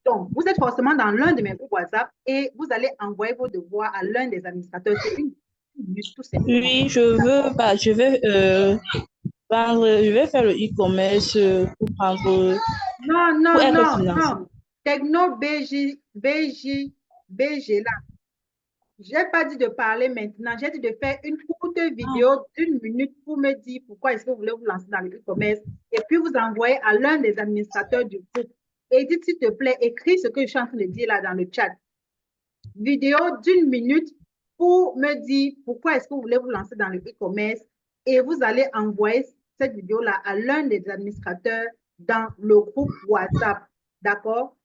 Donc, vous êtes forcément dans l'un de mes groupes WhatsApp et vous allez envoyer vos devoirs à l'un des administrateurs. C'est une minute, tout simplement. Oui, je veux, bah, je vais faire le e-commerce pour prendre, Non, pour non, être non, financé. non. Techno BG là. Je n'ai pas dit de parler maintenant, j'ai dit de faire une courte Ah, vidéo d'une minute pour me dire pourquoi est-ce que vous voulez vous lancer dans le e-commerce et puis vous envoyer à l'un des administrateurs du groupe. Et dites, s'il te plaît, écris ce que je suis en train de dire là dans le chat. Vidéo d'une minute pour me dire pourquoi est-ce que vous voulez vous lancer dans le e-commerce et vous allez envoyer cette vidéo-là à l'un des administrateurs dans le groupe WhatsApp. D'accord?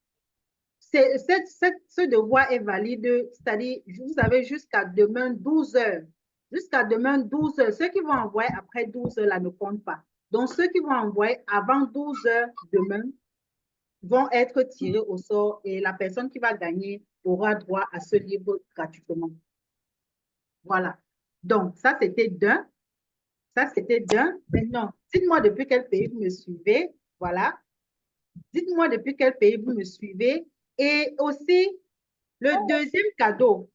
Ce devoir est valide, c'est-à-dire, vous avez jusqu'à demain 12 heures. Jusqu'à demain 12 heures. Ceux qui vont envoyer après 12 heures, là, ne comptent pas. Donc, ceux qui vont envoyer avant 12 heures demain vont être tirés au sort et la personne qui va gagner aura droit à ce livre gratuitement. Voilà. Donc, ça, c'était d'un. Ça, c'était d'un. Maintenant, dites-moi depuis quel pays vous me suivez. Voilà. Dites-moi depuis quel pays vous me suivez. Et aussi, le deuxième cadeau.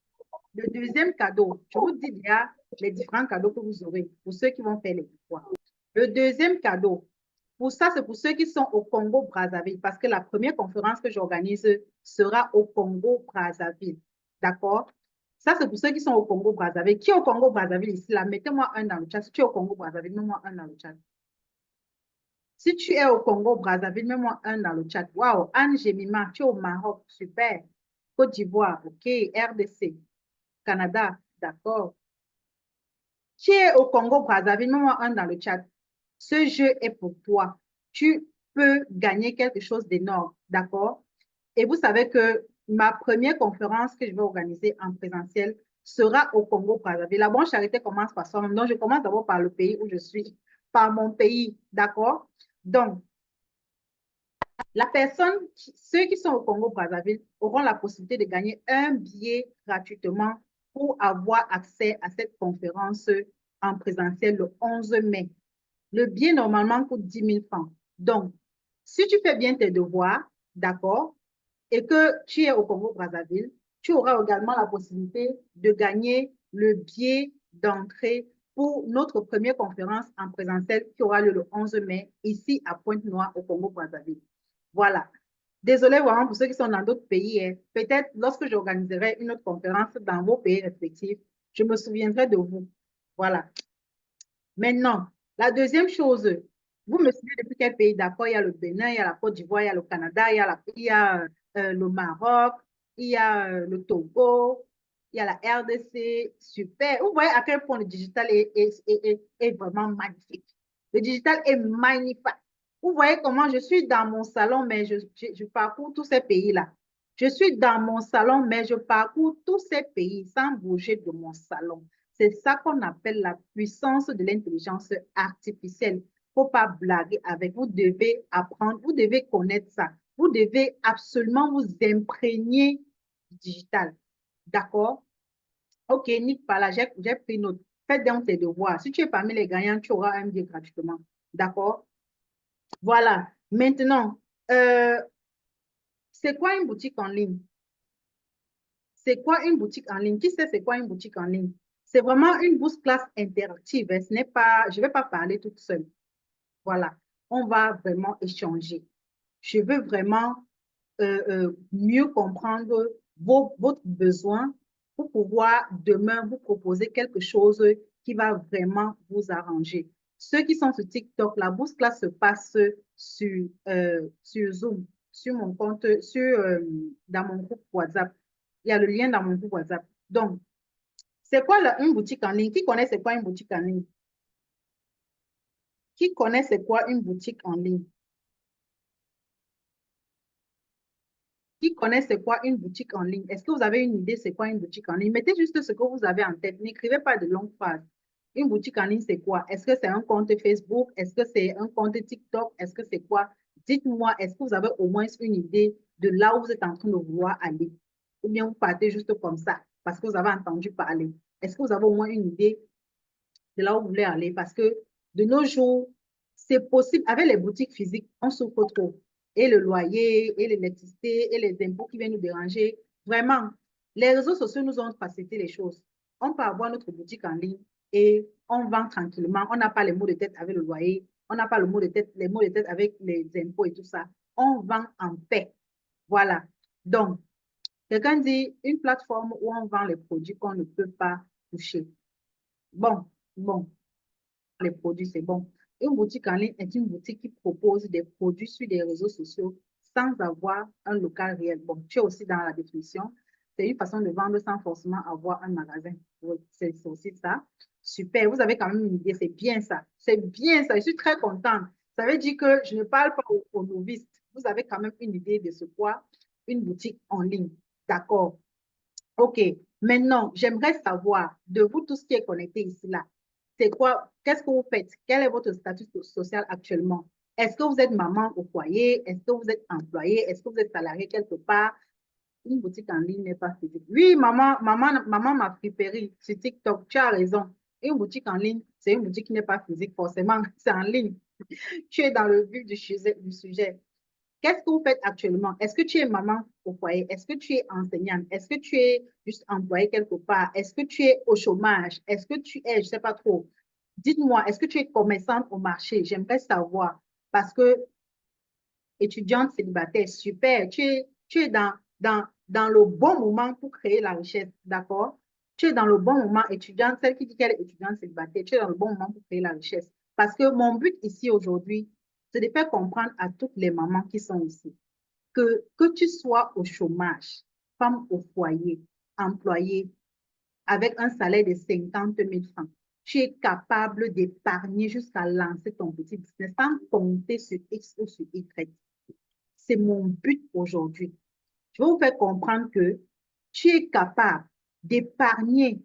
Le deuxième cadeau, je vous dis déjà les différents cadeaux que vous aurez pour ceux qui vont faire les devoirs. Le deuxième cadeau, pour ça, c'est pour ceux qui sont au Congo-Brazzaville, parce que la première conférence que j'organise sera au Congo-Brazzaville. D'accord? Ça, c'est pour ceux qui sont au Congo-Brazzaville. Qui est au Congo-Brazzaville ici, là? Mettez-moi un dans le chat. Si tu es au Congo-Brazzaville, mets-moi un dans le chat. Si tu es au Congo-Brazzaville, mets-moi un dans le chat. Waouh, Anne Jemima, tu es au Maroc, super. Côte d'Ivoire, ok. RDC, Canada, d'accord. Tu es au Congo-Brazzaville, mets-moi un dans le chat. Ce jeu est pour toi. Tu peux gagner quelque chose d'énorme, d'accord? Et vous savez que ma première conférence que je vais organiser en présentiel sera au Congo-Brazzaville. La Bonne Charité commence par son nom. Donc, je commence d'abord par le pays où je suis, par mon pays, d'accord? Donc, la personne, ceux qui sont au Congo-Brazzaville auront la possibilité de gagner un billet gratuitement pour avoir accès à cette conférence en présentiel le 11 mai. Le billet normalement coûte 10 000 francs. Donc, si tu fais bien tes devoirs, d'accord, et que tu es au Congo-Brazzaville, tu auras également la possibilité de gagner le billet d'entrée pour notre première conférence en présentiel qui aura lieu le 11 mai ici à Pointe-Noire au Congo-Brazzaville. Voilà. Désolé vraiment pour ceux qui sont dans d'autres pays. Hein. Peut-être lorsque j'organiserai une autre conférence dans vos pays respectifs, je me souviendrai de vous. Voilà. Maintenant, la deuxième chose, vous me suivez depuis quel pays? D'accord, il y a le Bénin, il y a la Côte d'Ivoire, il y a le Canada, il y a le Maroc, il y a le Togo, il y a la RDC. Super. Vous voyez à quel point le digital est vraiment magnifique. Le digital est magnifique. Vous voyez comment je suis dans mon salon, mais je parcours tous ces pays-là. Je suis dans mon salon, mais je parcours tous ces pays sans bouger de mon salon. C'est ça qu'on appelle la puissance de l'intelligence artificielle. Il ne faut pas blaguer avec. Vous devez apprendre, vous devez connaître ça. Vous devez absolument vous imprégner du digital. D'accord? Ok, Nick, là, j'ai pris note. Faites donc tes devoirs. Si tu es parmi les gagnants, tu auras un billet gratuitement. D'accord? Voilà. Maintenant, euh, c'est quoi une boutique en ligne? C'est quoi une boutique en ligne? Qui sait c'est quoi une boutique en ligne? C'est vraiment une bourse classe interactive. Hein. Ce n'est pas, je ne vais pas parler toute seule. Voilà. On va vraiment échanger. Je veux vraiment mieux comprendre votre besoin pour pouvoir demain vous proposer quelque chose qui va vraiment vous arranger. Ceux qui sont sur TikTok, la bourse classe se passe sur Zoom, sur mon compte, dans mon groupe WhatsApp. Il y a le lien dans mon groupe WhatsApp. Donc, c'est quoi une boutique en ligne? Qui connaît c'est quoi une boutique en ligne? Qui connaît c'est quoi une boutique en ligne? Qui connaît c'est quoi une boutique en ligne? Est-ce que vous avez une idée c'est quoi une boutique en ligne? Mettez juste ce que vous avez en tête. N'écrivez pas de longues phrases. Une boutique en ligne, c'est quoi? Est-ce que c'est un compte Facebook? Est-ce que c'est un compte TikTok? Est-ce que c'est quoi? Dites-moi, est-ce que vous avez au moins une idée de là où vous êtes en train de vouloir aller? Ou bien vous partez juste comme ça parce que vous avez entendu parler. Est-ce que vous avez au moins une idée de là où vous voulez aller? Parce que de nos jours, c'est possible. Avec les boutiques physiques, on souffre trop. et le loyer, et l'électricité, et les impôts qui viennent nous déranger. Vraiment, les réseaux sociaux nous ont facilité les choses. On peut avoir notre boutique en ligne et on vend tranquillement. On n'a pas les maux de tête avec le loyer. On n'a pas le mot de tête, les maux de tête avec les impôts et tout ça. On vend en paix. Voilà. Donc, quelqu'un dit une plateforme où on vend les produits qu'on ne peut pas toucher. Bon, les produits, c'est bon. Une boutique en ligne est une boutique qui propose des produits sur des réseaux sociaux sans avoir un local réel. Bon, tu es aussi dans la définition. C'est une façon de vendre sans forcément avoir un magasin. Oui, c'est aussi ça. Super, vous avez quand même une idée, c'est bien ça. C'est bien ça, je suis très contente. Ça veut dire que je ne parle pas aux novices. Vous avez quand même une idée de ce qu'est une boutique en ligne. D'accord. OK. Maintenant, j'aimerais savoir de vous tous qui est connecté ici là, c'est quoi, qu'est-ce que vous faites? Quel est votre statut social actuellement? Est-ce que vous êtes maman au foyer? Est-ce que vous êtes employé? Est-ce que vous êtes salarié quelque part? Une boutique en ligne n'est pas physique. Oui, maman m'a friperie sur TikTok. Tu as raison. Une boutique en ligne, c'est une boutique qui n'est pas physique forcément. C'est en ligne. Tu es dans le vif du sujet. Qu'est-ce que vous faites actuellement? Est-ce que tu es maman au foyer? Est-ce que tu es enseignante? Est-ce que tu es juste employée quelque part? Est-ce que tu es au chômage? Est-ce que tu es, je ne sais pas trop. Dites-moi, est-ce que tu es commerçante au marché? J'aimerais savoir parce que étudiante célibataire, super. Tu es dans le bon moment pour créer la richesse, d'accord? Tu es dans le bon moment, étudiante, celle qui dit qu'elle est étudiante célibataire, tu es dans le bon moment pour créer la richesse. Parce que mon but ici aujourd'hui, c'est de faire comprendre à toutes les mamans qui sont ici que tu sois au chômage, femme au foyer, employée, avec un salaire de 50 000 francs, tu es capable d'épargner jusqu'à lancer ton petit business sans compter sur X ou sur Y. C'est mon but aujourd'hui. Je vais vous faire comprendre que tu es capable d'épargner,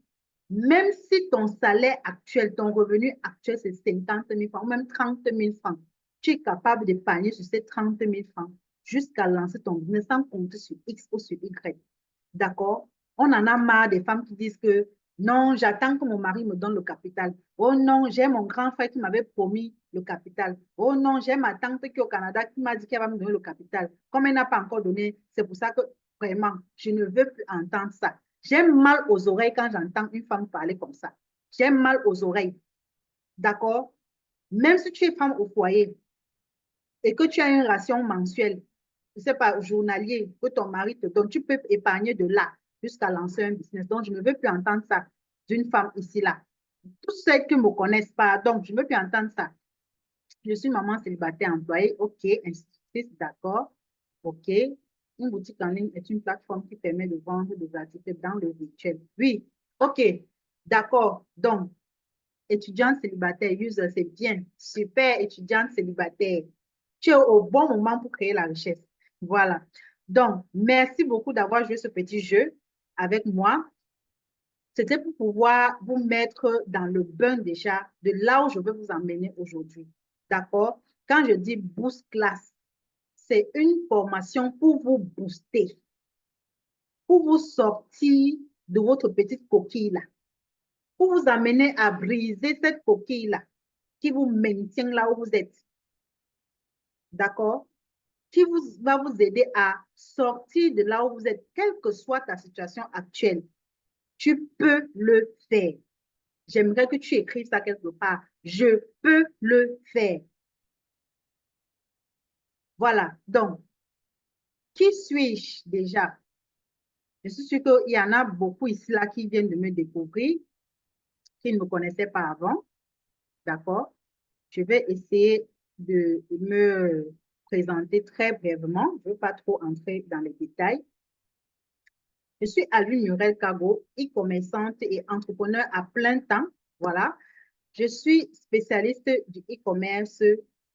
même si ton salaire actuel, ton revenu actuel, c'est 50 000 francs, ou même 30 000 francs. Tu es capable d'épargner sur ces 30 000 francs jusqu'à lancer ton business sans compter sur X ou sur Y. D'accord? On en a marre des femmes qui disent que non, j'attends que mon mari me donne le capital. Oh non, j'ai mon grand frère qui m'avait promis le capital. Oh non, j'ai ma tante qui est au Canada qui m'a dit qu'elle va me donner le capital. Comme elle n'a pas encore donné, c'est pour ça que vraiment, je ne veux plus entendre ça. J'ai mal aux oreilles quand j'entends une femme parler comme ça. J'ai mal aux oreilles. D'accord? Même si tu es femme au foyer et que tu as une ration mensuelle, je ne sais pas, journalier, que ton mari te donne, tu peux épargner de là jusqu'à lancer un business. Donc, je ne veux plus entendre ça d'une femme ici, là. Tous ceux qui ne me connaissent pas, donc je ne veux plus entendre ça. Je suis maman célibataire employée, ok, institutrice, d'accord, ok. Une boutique en ligne est une plateforme qui permet de vendre des articles dans le virtuel. Oui, ok, d'accord. Donc, étudiante célibataire, user, c'est bien. Super, étudiante célibataire. Tu es au bon moment pour créer la richesse. Voilà. Donc, merci beaucoup d'avoir joué ce petit jeu avec moi. C'était pour pouvoir vous mettre dans le bain déjà de là où je veux vous emmener aujourd'hui. D'accord? Quand je dis boost class, c'est une formation pour vous booster, pour vous sortir de votre petite coquille là, pour vous amener à briser cette coquille là qui vous maintient là où vous êtes. D'accord? Qui va vous aider à sortir de là où vous êtes, quelle que soit ta situation actuelle. Tu peux le faire. J'aimerais que tu écrives ça quelque part. Je peux le faire. Voilà. Donc, qui suis-je déjà? Je suis sûre qu'il y en a beaucoup ici là qui viennent de me découvrir, qui ne me connaissaient pas avant. D'accord? Je vais essayer de me présenter très brièvement. Je ne veux pas trop entrer dans les détails. Je suis Alvin Murel Kago, e-commerçante et entrepreneur à plein temps. Voilà. Je suis spécialiste du e-commerce,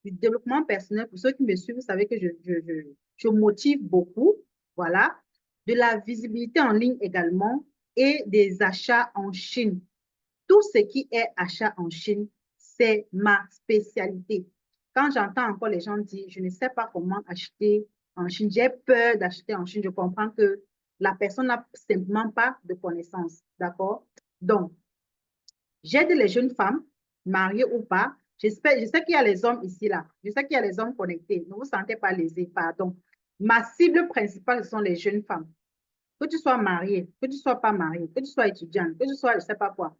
du développement personnel. Pour ceux qui me suivent, vous savez que je motive beaucoup. Voilà. De la visibilité en ligne également et des achats en Chine. Tout ce qui est achat en Chine, c'est ma spécialité. Quand j'entends encore les gens dire, je ne sais pas comment acheter en Chine, j'ai peur d'acheter en Chine, je comprends que la personne n'a simplement pas de connaissances. D'accord? Donc, j'aide les jeunes femmes, mariées ou pas, Je sais qu'il y a les hommes ici, là. Je sais qu'il y a les hommes connectés. Ne vous sentez pas lésés, pardon. Ma cible principale, ce sont les jeunes femmes. Que tu sois marié, que tu sois pas marié, que tu sois étudiante, que tu sois, je ne sais pas quoi,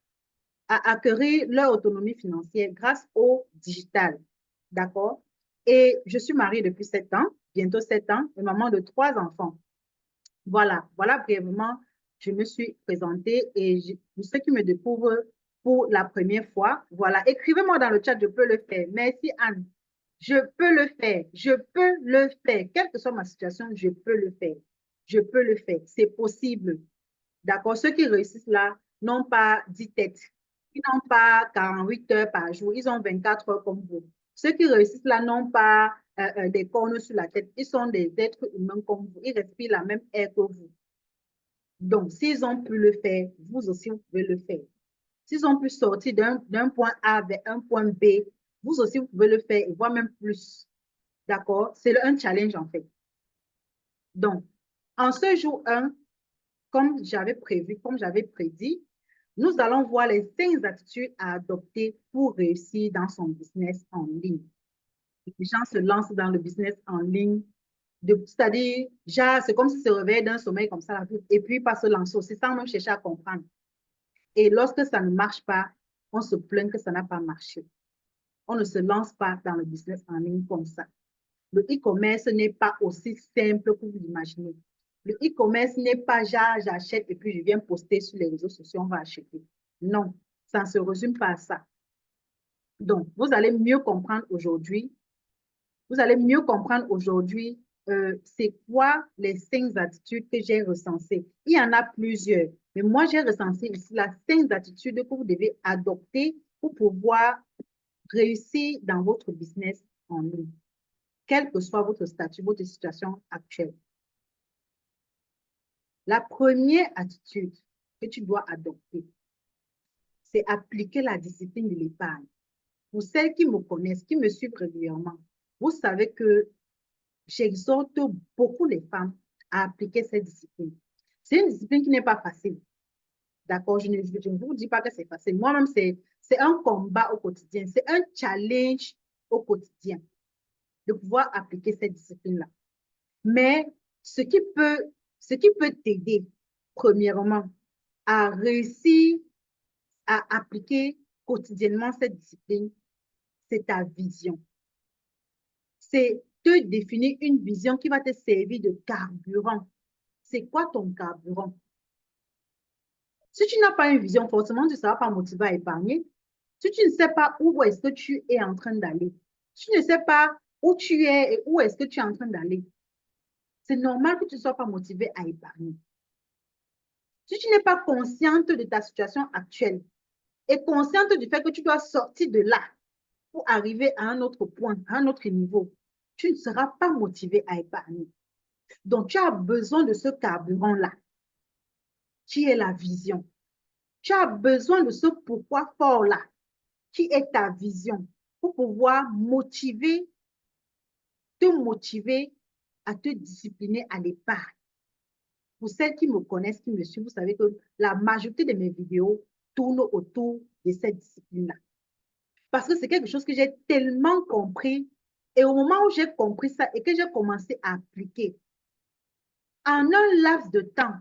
à acquérir leur autonomie financière grâce au digital. D'accord? Et je suis mariée depuis 7 ans, bientôt 7 ans, et maman de 3 enfants. Voilà brièvement, je me suis présentée et pour ceux qui me découvrent pour la première fois, voilà, écrivez-moi dans le chat, je peux le faire. Merci Anne. Je peux le faire, je peux le faire. Quelle que soit ma situation, je peux le faire. Je peux le faire, c'est possible. D'accord? Ceux qui réussissent là n'ont pas 10 têtes. Ils n'ont pas 48 heures par jour. Ils ont 24 heures comme vous. Ceux qui réussissent là n'ont pas des cornes sur la tête. Ils sont des êtres humains comme vous. Ils respirent la même air que vous. Donc, s'ils ont pu le faire, vous aussi, vous pouvez le faire. S'ils ont pu sortir d'un point A vers un point B, vous aussi, vous pouvez le faire et voire même plus. D'accord? C'est un challenge en fait. Donc, en ce jour 1, comme j'avais prévu, comme j'avais prédit, nous allons voir les 5 attitudes à adopter pour réussir dans son business en ligne. Les gens se lancent dans le business en ligne, c'est-à-dire, c'est comme s'ils se réveillent d'un sommeil comme ça, et puis pas se lancer aussi sans même chercher à comprendre. Et lorsque ça ne marche pas, on se plaint que ça n'a pas marché. On ne se lance pas dans le business en ligne comme ça. Le e-commerce n'est pas aussi simple que vous l'imaginez. Le e-commerce n'est pas genre j'achète et puis je viens poster sur les réseaux sociaux, on va acheter. Non, ça ne se résume pas à ça. Donc, vous allez mieux comprendre aujourd'hui. Vous allez mieux comprendre aujourd'hui c'est quoi les 5 attitudes que j'ai recensées. Il y en a plusieurs, mais moi j'ai recensé ici les 5 attitudes que vous devez adopter pour pouvoir réussir dans votre business en ligne, quel que soit votre statut, votre situation actuelle. La première attitude que tu dois adopter, c'est appliquer la discipline de l'épargne. Pour celles qui me connaissent, qui me suivent régulièrement, vous savez que j'exhorte beaucoup les femmes à appliquer cette discipline. C'est une discipline qui n'est pas facile. D'accord? Je ne vous dis pas que c'est facile. Moi-même, c'est un combat au quotidien. C'est un challenge au quotidien de pouvoir appliquer cette discipline-là. Mais ce qui peut t'aider, premièrement, à réussir à appliquer quotidiennement cette discipline, c'est ta vision. C'est te définir une vision qui va te servir de carburant. C'est quoi ton carburant? Si tu n'as pas une vision, forcément, tu ne seras pas motivé à épargner. Si tu ne sais pas où est-ce que tu es en train d'aller, si tu ne sais pas où tu es et où est-ce que tu es en train d'aller, c'est normal que tu ne sois pas motivé à épargner. Si tu n'es pas consciente de ta situation actuelle et consciente du fait que tu dois sortir de là pour arriver à un autre point, à un autre niveau, tu ne seras pas motivé à épargner. Donc, tu as besoin de ce carburant-là, qui est la vision. Tu as besoin de ce pourquoi fort-là, qui est ta vision, pour pouvoir te motiver à te discipliner à l'épargne. Pour celles qui me connaissent, qui me suivent, vous savez que la majorité de mes vidéos tournent autour de cette discipline-là. Parce que c'est quelque chose que j'ai tellement compris. Et au moment où j'ai compris ça et que j'ai commencé à appliquer, en un laps de temps,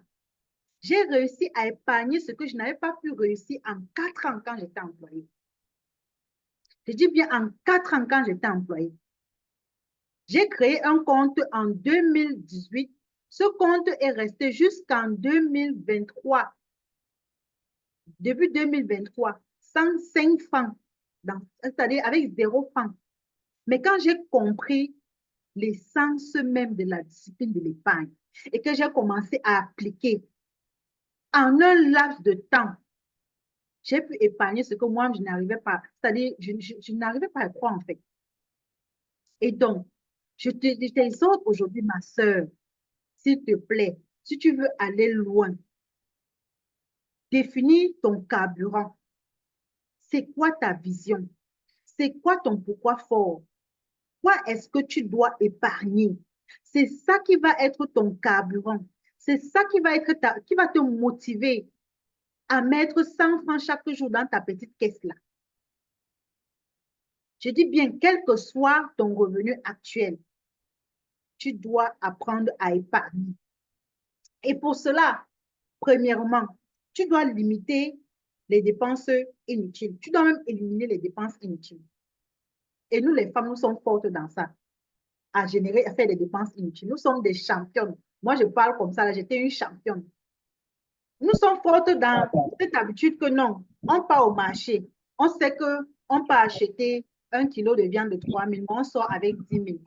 j'ai réussi à épargner ce que je n'avais pas pu réussir en 4 ans quand j'étais employée. Je dis bien en 4 ans quand j'étais employée. J'ai créé un compte en 2018. Ce compte est resté jusqu'en 2023. Début 2023, 105 francs, c'est-à-dire avec 0 francs. Mais quand j'ai compris l'essence même de la discipline de l'épargne et que j'ai commencé à appliquer en un laps de temps, j'ai pu épargner ce que moi, je n'arrivais pas, c'est-à-dire je n'arrivais pas à croire en fait. Et donc, je t'exhorte aujourd'hui, ma sœur, s'il te plaît, si tu veux aller loin, définis ton carburant. C'est quoi ta vision? C'est quoi ton pourquoi fort? Quoi est-ce que tu dois épargner? C'est ça qui va être ton carburant. C'est ça qui va te motiver à mettre 100 francs chaque jour dans ta petite caisse là. Je dis bien, quel que soit ton revenu actuel, tu dois apprendre à épargner. Et pour cela, premièrement, tu dois limiter les dépenses inutiles. Tu dois même éliminer les dépenses inutiles. Et nous, les femmes, nous sommes fortes dans ça, à générer, à faire des dépenses inutiles. Nous sommes des championnes. Moi, je parle comme ça, là, j'étais une championne. Nous sommes fortes dans cette habitude que non, on part au marché. On sait qu'on peut acheter 1 kilo de viande de 3 000, mais on sort avec 10 000.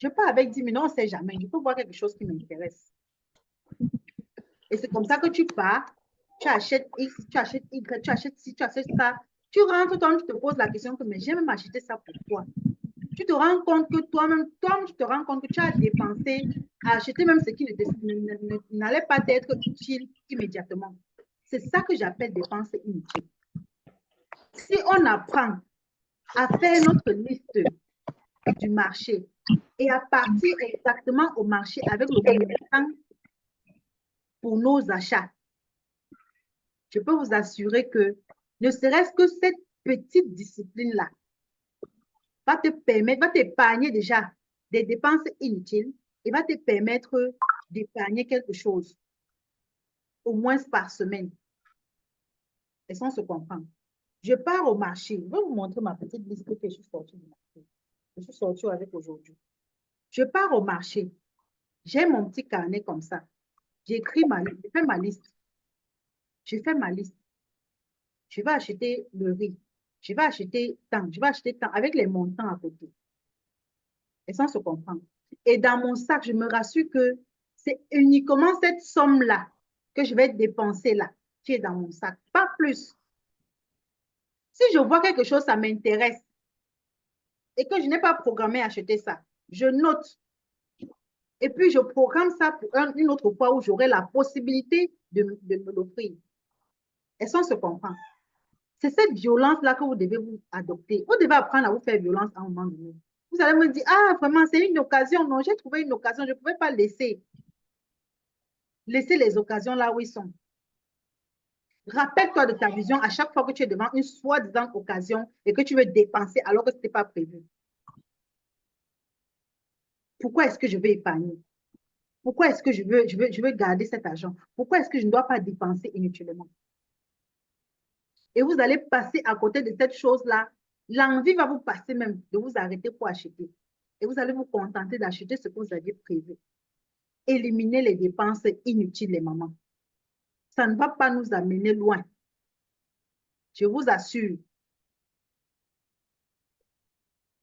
Je pars avec 10 000, on ne sait jamais. Je peux voir quelque chose qui m'intéresse. Et c'est comme ça que tu pars, tu achètes X, tu achètes Y, tu achètes ci, tu achètes ça. Tu rentres, toi, tu te poses la question que, mais j'ai même acheté ça pour toi. Tu te rends compte que toi-même, tu te rends compte que tu as dépensé à acheter même ce qui n'allait pas être utile immédiatement. C'est ça que j'appelle dépenses inutiles. Si on apprend à faire notre liste du marché et à partir exactement au marché avec le montant pour nos achats, je peux vous assurer que ne serait-ce que cette petite discipline-là va te permettre, va t'épargner déjà des dépenses inutiles et va te permettre d'épargner quelque chose, au moins par semaine. Et ça, on se comprend. Je pars au marché. Je vais vous montrer ma petite liste que je suis sortie du marché. Je suis sortie avec aujourd'hui. Je pars au marché. J'ai mon petit carnet comme ça. J'écris ma liste. Je fais ma liste. Je fais ma liste. Je vais acheter le riz. Je vais acheter tant. Je vais acheter tant avec les montants à côté. Et ça, on se comprend. Et dans mon sac, je me rassure que c'est uniquement cette somme-là que je vais dépenser là, qui est dans mon sac. Pas plus. Si je vois quelque chose, ça m'intéresse et que je n'ai pas programmé à acheter ça, je note. Et puis, je programme ça pour une autre fois où j'aurai la possibilité de me l'offrir. Et ça, on se comprend. C'est cette violence-là que vous devez vous adopter. Vous devez apprendre à vous faire violence à un moment donné. Vous allez me dire, ah, vraiment, c'est une occasion. Non, j'ai trouvé une occasion. Je ne pouvais pas laisser les occasions là où ils sont. Rappelle-toi de ta vision à chaque fois que tu es devant une soi-disant occasion et que tu veux dépenser alors que ce n'était pas prévu. Pourquoi est-ce que je veux épargner? Pourquoi est-ce que je veux garder cet argent? Pourquoi est-ce que je ne dois pas dépenser inutilement? Et vous allez passer à côté de cette chose-là. L'envie va vous passer même de vous arrêter pour acheter. Et vous allez vous contenter d'acheter ce que vous aviez prévu. Éliminez les dépenses inutiles, les mamans. Ça ne va pas nous amener loin. Je vous assure.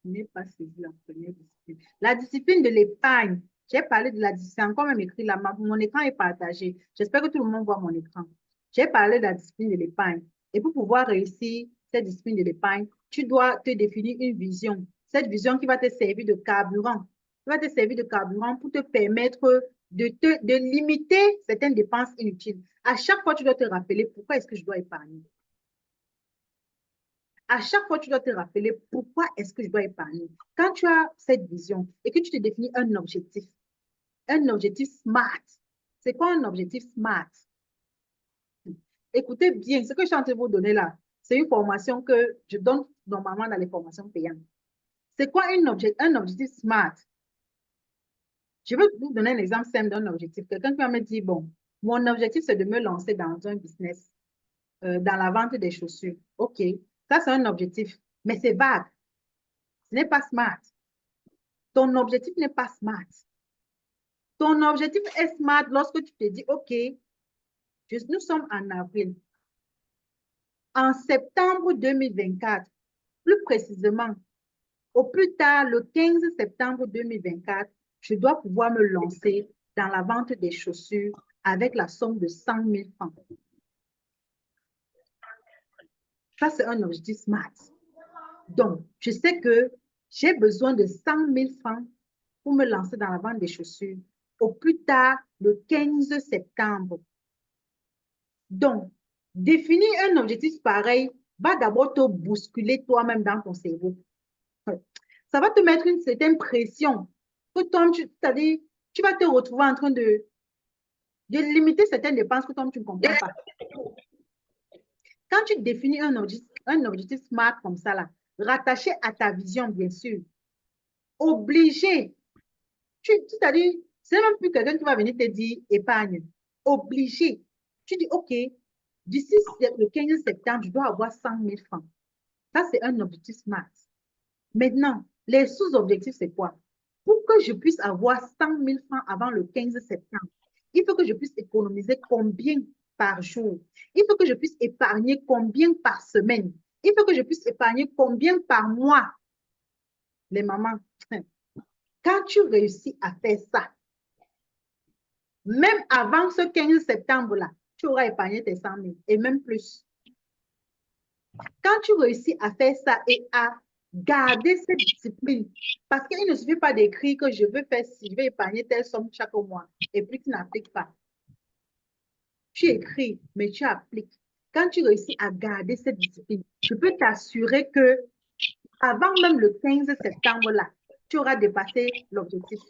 Je n'ai pas saisi la première discipline. La discipline de l'épargne. J'ai parlé de la discipline. Encore même écrit là. Mon écran est partagé. J'espère que tout le monde voit mon écran. J'ai parlé de la discipline de l'épargne. Et pour pouvoir réussir cette discipline de l'épargne, tu dois te définir une vision. Cette vision qui va te servir de carburant. Qui va te servir de carburant pour te permettre de limiter certaines dépenses inutiles. À chaque fois, tu dois te rappeler pourquoi est-ce que je dois épargner. À chaque fois, tu dois te rappeler pourquoi est-ce que je dois épargner. Quand tu as cette vision et que tu te définis un objectif SMART. C'est quoi un objectif SMART? Écoutez bien, ce que je suis en train de vous donner là, c'est une formation que je donne normalement dans les formations payantes. C'est quoi un objectif SMART? Je vais vous donner un exemple simple d'un objectif. Quelqu'un qui va me dire, bon, mon objectif, c'est de me lancer dans un business, dans la vente des chaussures. OK, ça, c'est un objectif, mais c'est vague. Ce n'est pas SMART. Ton objectif n'est pas SMART. Ton objectif est SMART lorsque tu te dis, OK, nous sommes en avril. En septembre 2024, plus précisément, au plus tard, le 15 septembre 2024, je dois pouvoir me lancer dans la vente des chaussures avec la somme de 100 000 francs. Ça, c'est un objectif SMART. Donc, je sais que j'ai besoin de 100 000 francs pour me lancer dans la vente des chaussures au plus tard le 15 septembre. Donc, définir un objectif pareil va d'abord te bousculer toi-même dans ton cerveau. Ça va te mettre une certaine pression. C'est-à-dire, tu vas te retrouver en train de limiter certaines dépenses que toi, tu ne comprends pas. Quand tu définis un objectif SMART comme ça, là, rattaché à ta vision, bien sûr. Obligé. C'est-à-dire, c'est même plus quelqu'un qui va venir te dire épargne. Obligé. Tu dis, OK, d'ici le 15 septembre, je dois avoir 100 000 francs. Ça, c'est un objectif SMART. Maintenant, les sous-objectifs, c'est quoi? Pour que je puisse avoir 100 000 francs avant le 15 septembre, il faut que je puisse économiser combien par jour? Il faut que je puisse épargner combien par semaine? Il faut que je puisse épargner combien par mois? Les mamans, quand tu réussis à faire ça, même avant ce 15 septembre-là, tu auras épargné tes 100 000 et même plus. Quand tu réussis à faire ça et à garder cette discipline, parce qu'il ne suffit pas d'écrire que je veux faire si je vais épargner telle somme chaque mois et puis tu n'appliques pas. Tu écris, mais tu appliques. Quand tu réussis à garder cette discipline, je peux t'assurer que avant même le 15 septembre-là, tu auras dépassé l'objectif.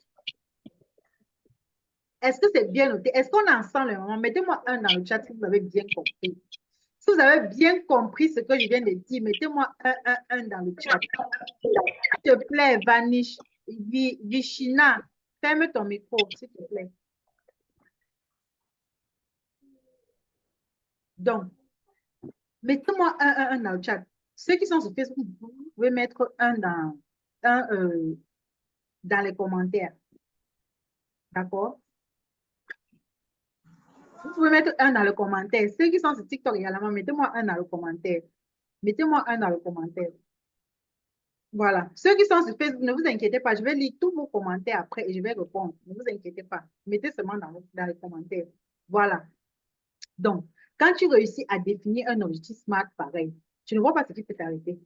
Est-ce que c'est bien noté? Est-ce qu'on en sent le moment? Mettez-moi un dans le chat si vous avez bien compris. Si vous avez bien compris ce que je viens de dire, mettez-moi un dans le chat. S'il te plaît, Vanish, Vishina, ferme ton micro, s'il te plaît. Donc, mettez-moi un dans le chat. Ceux qui sont sur Facebook, vous pouvez mettre dans les commentaires. D'accord? Vous pouvez mettre un dans le commentaire. Ceux qui sont sur TikTok également, mettez-moi un dans le commentaire. Mettez-moi un dans le commentaire. Voilà. Ceux qui sont sur Facebook, ne vous inquiétez pas. Je vais lire tous vos commentaires après et je vais répondre. Ne vous inquiétez pas. Mettez seulement dans les commentaires. Voilà. Donc, quand tu réussis à définir un objectif SMART pareil, tu ne vois pas ce qui peut t'arrêter.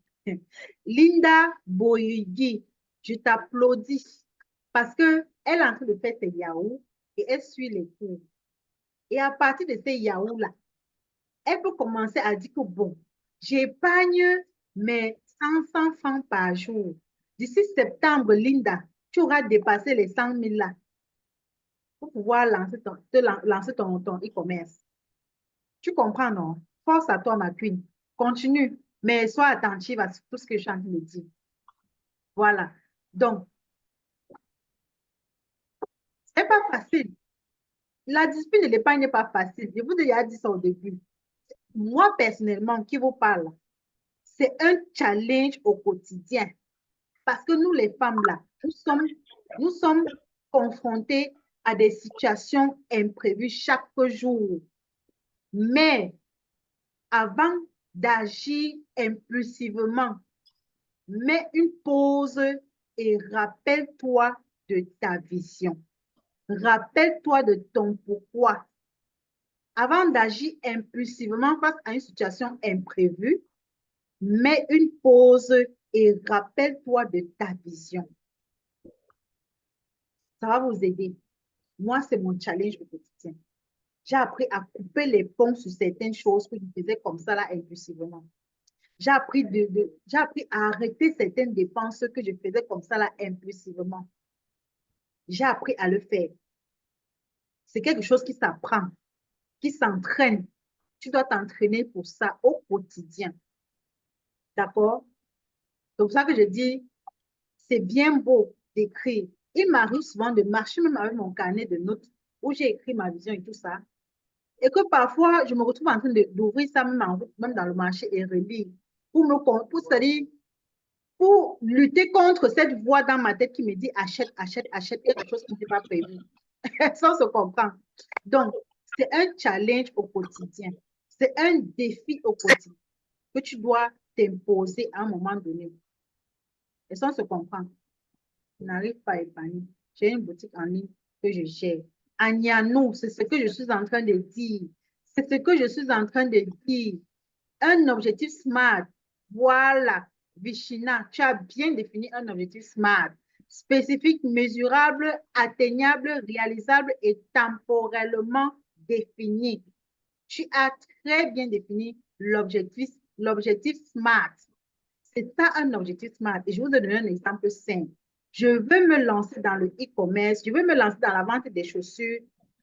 Linda Boyigi, je t'applaudis parce qu'elle est en train de faire ses yaourts et elle suit les cours. Et à partir de ces yaourts-là, elle peut commencer à dire que bon, j'épargne mes 500 francs par jour. D'ici septembre, Linda, tu auras dépassé les 100 000 là pour pouvoir lancer ton e-commerce. Tu comprends, non? Force à toi, ma queen. Continue, mais sois attentive à tout ce que je suis en train de dire. Voilà. Donc, c'est pas facile. La discipline de l'épargne n'est pas facile. Je vous ai déjà dit ça au début. Moi, personnellement, qui vous parle, c'est un challenge au quotidien. Parce que nous, les femmes, là, nous sommes confrontées à des situations imprévues chaque jour. Mais avant d'agir impulsivement, mets une pause et rappelle-toi de ta vision. Rappelle-toi de ton pourquoi. Avant d'agir impulsivement face à une situation imprévue, mets une pause et rappelle-toi de ta vision. Ça va vous aider. Moi, c'est mon challenge au quotidien. J'ai appris à couper les ponts sur certaines choses que je faisais comme ça, là, impulsivement. J'ai appris à arrêter certaines dépenses que je faisais comme ça, là, impulsivement. J'ai appris à le faire. C'est quelque chose qui s'apprend, qui s'entraîne. Tu dois t'entraîner pour ça au quotidien. D'accord? C'est pour ça que je dis, c'est bien beau d'écrire. Il m'arrive souvent de marcher même avec mon carnet de notes où j'ai écrit ma vision et tout ça. Et que parfois, je me retrouve en train d'ouvrir ça même en route, même dans le marché et relire. C'est-à-dire, pour lutter contre cette voix dans ma tête qui me dit achète, achète, achète quelque chose qui n'était pas prévu. Ça se comprend. Donc, c'est un challenge au quotidien. C'est un défi au quotidien que tu dois t'imposer à un moment donné. Et ça, on se comprend. Je n'arrive pas à épargner. J'ai une boutique en ligne que je gère. Agnanou, c'est ce que je suis en train de dire. C'est ce que je suis en train de dire. Un objectif SMART. Voilà, Vishina, tu as bien défini un objectif SMART. Spécifique, mesurable, atteignable, réalisable et temporellement défini. Tu as très bien défini l'objectif SMART. C'est ça un objectif SMART. Et je vous donne un exemple simple. Je veux me lancer dans le e-commerce, je veux me lancer dans la vente des chaussures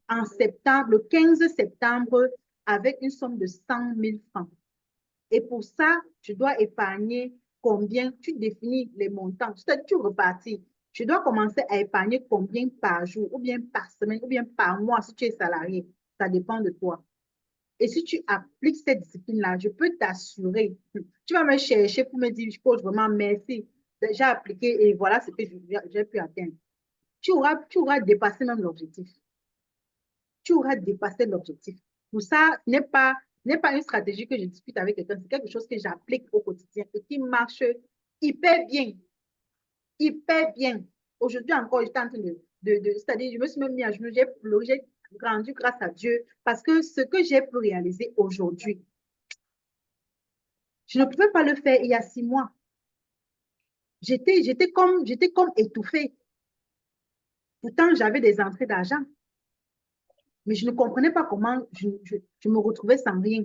en septembre, le 15 septembre, avec une somme de 100 000 francs. Et pour ça, je dois épargner combien, tu définis les montants, c'est-à-dire tu repartis. Je dois commencer à épargner combien par jour, ou bien par semaine, ou bien par mois si tu es salarié. Ça dépend de toi. Et si tu appliques cette discipline-là, je peux t'assurer, tu vas me chercher pour me dire, coach, vraiment, merci. J'ai appliqué et voilà ce que j'ai pu atteindre. Tu auras dépassé même l'objectif. Tu auras dépassé l'objectif. Pour ça, ce n'est pas une stratégie que je discute avec quelqu'un, c'est quelque chose que j'applique au quotidien et qui marche hyper bien. Hyper bien. Aujourd'hui encore, j'étais en train c'est-à-dire, je me suis même mis à genoux, j'ai pleuré, j'ai rendu grâce à Dieu parce que ce que j'ai pu réaliser aujourd'hui, je ne pouvais pas le faire il y a 6 mois. J'étais comme étouffée. Pourtant, j'avais des entrées d'argent. Mais je ne comprenais pas comment je me retrouvais sans rien.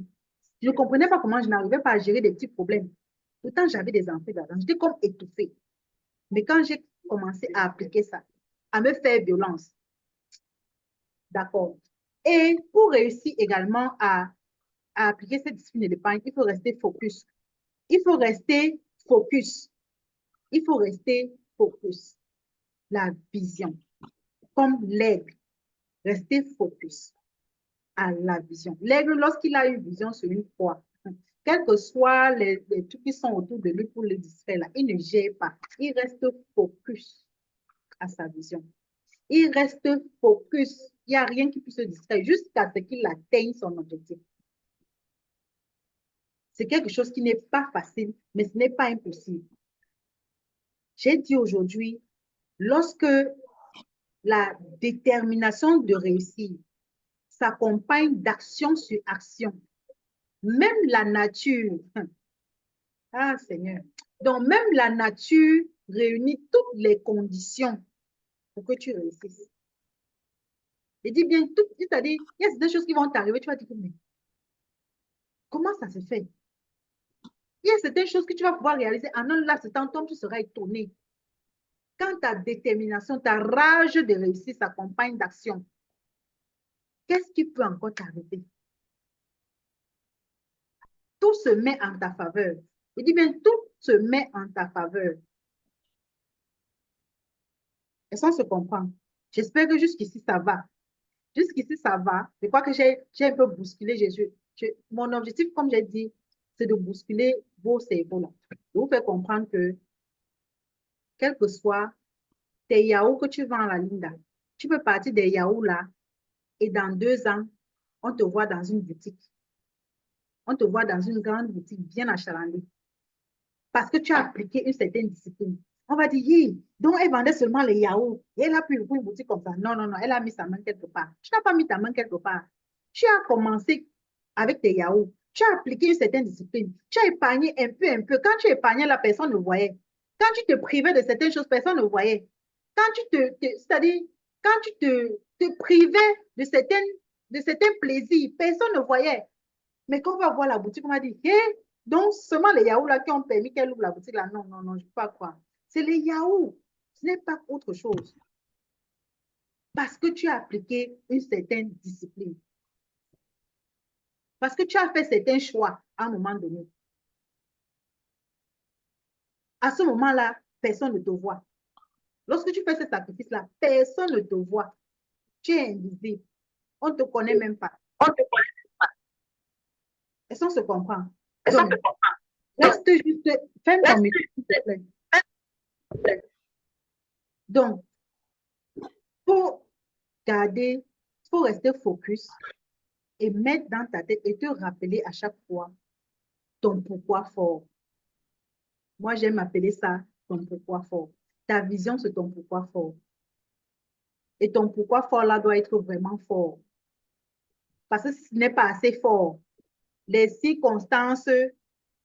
Je ne comprenais pas comment je n'arrivais pas à gérer des petits problèmes. Pourtant, j'avais des entrées d'argent. J'étais comme étouffée. Mais quand j'ai commencé à appliquer ça, à me faire violence, d'accord. Et pour réussir également à appliquer cette discipline d'épargne, il faut rester focus. Il faut rester focus. Il faut rester focus. La vision. Comme l'aigle, rester focus à la vision. L'aigle, lorsqu'il a une vision sur une proie, quels que soient les trucs qui sont autour de lui pour le distraire, là, il ne gère pas. Il reste focus à sa vision. Il reste focus. Il n'y a rien qui puisse se distraire jusqu'à ce qu'il atteigne son objectif. C'est quelque chose qui n'est pas facile, mais ce n'est pas impossible. J'ai dit aujourd'hui, lorsque la détermination de réussir s'accompagne d'action sur action, même la nature, ah Seigneur, donc même la nature réunit toutes les conditions pour que tu réussisses. Je dis bien, c'est-à-dire, il y a des choses qui vont t'arriver, tu vas te dire, mais comment ça se fait? Il y a certaines choses que tu vas pouvoir réaliser en un laps de temps, toi, tu seras étonné. Quand ta détermination, ta rage de réussir s'accompagne d'action, qu'est-ce qui peut encore t'arriver? Tout se met en ta faveur. Je dis bien, tout se met en ta faveur. Et ça, on se comprend. J'espère que jusqu'ici, ça va. Jusqu'ici, ça va. Je crois que j'ai un peu bousculé Jésus. Mon objectif, comme j'ai dit, c'est de bousculer vos cerveaux-là. De vous faire comprendre que, quel que soit tes yaourts que tu vends à la Linda, tu peux partir des yaourts là et dans 2 ans, on te voit dans une boutique. On te voit dans une grande boutique bien achalandée. Parce que tu as appliqué une certaine discipline. On va dire, oui, donc elle vendait seulement les yaourts. Et elle a pu ouvrir une boutique comme ça. Non, non, non, elle a mis sa main quelque part. Tu n'as pas mis ta main quelque part. Tu as commencé avec tes yaourts. Tu as appliqué une certaine discipline. Tu as épargné un peu, un peu. Quand tu épargnais, la personne ne voyait. Quand tu te privais de certaines choses, personne ne voyait. Quand c'est-à-dire, quand tu te privais de certains plaisirs, personne ne voyait. Mais quand on va voir la boutique, on va dire, hé, donc seulement les yaourts là qui ont permis qu'elle ouvre la boutique là. Non, non, non, je ne peux pas croire. C'est les yaourts. Ce n'est pas autre chose. Parce que tu as appliqué une certaine discipline. Parce que tu as fait certains choix à un moment donné. À ce moment-là, personne ne te voit. Lorsque tu fais ce sacrifice-là, personne ne te voit. Tu es invisible. On ne te connaît même pas. Est-ce qu'on se comprend? Donc, reste juste, ferme ton micro, s'il te plaît. Donc, pour garder, il faut rester focus et mettre dans ta tête et te rappeler à chaque fois ton pourquoi fort. Moi, j'aime appeler ça ton pourquoi fort. Ta vision, c'est ton pourquoi fort. Et ton pourquoi fort là doit être vraiment fort. Parce que ce n'est pas assez fort. Les circonstances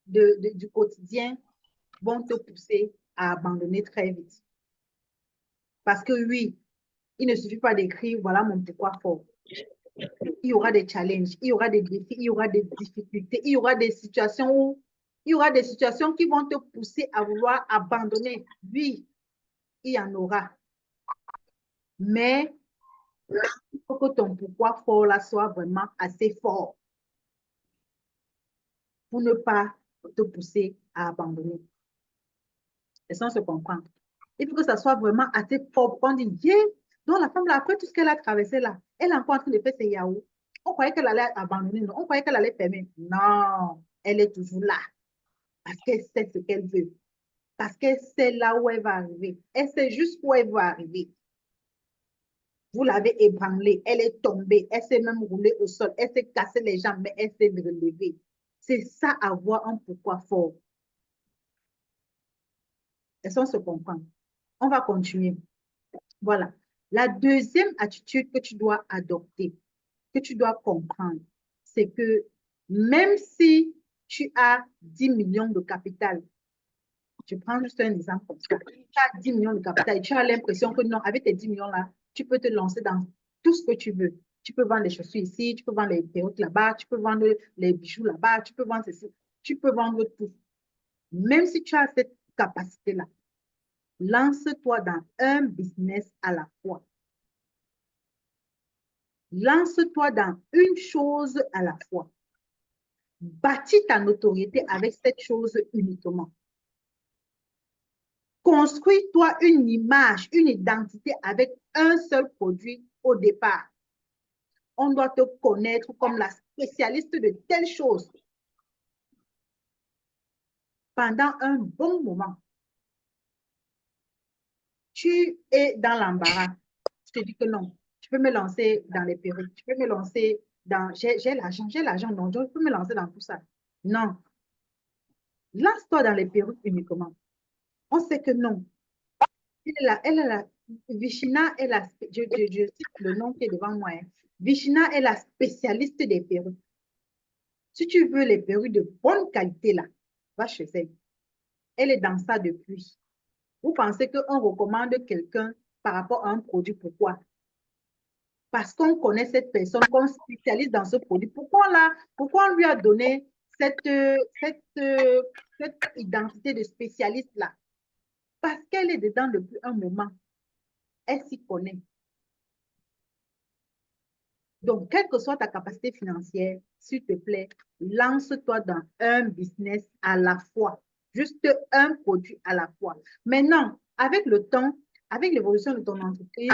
du quotidien vont te pousser à abandonner très vite. Parce que oui, il ne suffit pas d'écrire, voilà mon pourquoi fort. Il y aura des challenges, il y aura des défis, il y aura des difficultés, il y aura des situations qui vont te pousser à vouloir abandonner. Oui, il y en aura. Mais il faut que ton pourquoi fort là soit vraiment assez fort pour ne pas te pousser à abandonner. Et sans se comprendre. Il faut que ça soit vraiment assez propre. On dit, yeah. Donc la femme, là, après tout ce qu'elle a traversé là, elle est encore en train de faire ses yaourts. On croyait qu'elle allait abandonner, non. On croyait qu'elle allait fermer. Non, elle est toujours là. Parce qu'elle sait ce qu'elle veut. Parce qu'elle sait là où elle va arriver. Elle sait juste où elle va arriver. Vous l'avez ébranlée, elle est tombée, elle s'est même roulée au sol, elle s'est cassé les jambes, mais elle s'est relevée. C'est ça, avoir un pourquoi fort. Est-ce qu'on se comprend? On va continuer. Voilà. La deuxième attitude que tu dois adopter, que tu dois comprendre, c'est que même si tu as 10 millions de capital, je prends juste un exemple comme ça, tu as 10 millions de capital et tu as l'impression que non, avec tes 10 millions-là, tu peux te lancer dans tout ce que tu veux. Tu peux vendre les chaussures ici, tu peux vendre les perruques là-bas, tu peux vendre les bijoux là-bas, tu peux vendre ceci, tu peux vendre tout. Même si tu as cette capacité-là, lance-toi dans un business à la fois. Lance-toi dans une chose à la fois. Bâtis ta notoriété avec cette chose uniquement. Construis-toi une image, une identité avec un seul produit au départ. On doit te connaître comme la spécialiste de telle chose pendant un bon moment. Tu es dans l'embarras. Je te dis que non. Tu peux me lancer dans les perruques. Tu peux me lancer dans... J'ai l'argent, donc je peux me lancer dans tout ça. Non. Lance-toi dans les perruques uniquement. On sait que non. Elle est la, Vishina est la, je cite le nom qui est devant moi. Hein. Vishina est la spécialiste des perruques. Si tu veux les perruques de bonne qualité, là, va chez elle. Elle est dans ça depuis. Vous pensez qu'on recommande quelqu'un par rapport à un produit, pourquoi? Parce qu'on connaît cette personne, qu'on spécialise dans ce produit. Pourquoi on lui a donné cette, cette identité de spécialiste-là? Parce qu'elle est dedans depuis un moment. Elle s'y connaît. Donc, quelle que soit ta capacité financière, s'il te plaît, lance-toi dans un business à la fois. Juste un produit à la fois. Maintenant, avec le temps, avec l'évolution de ton entreprise,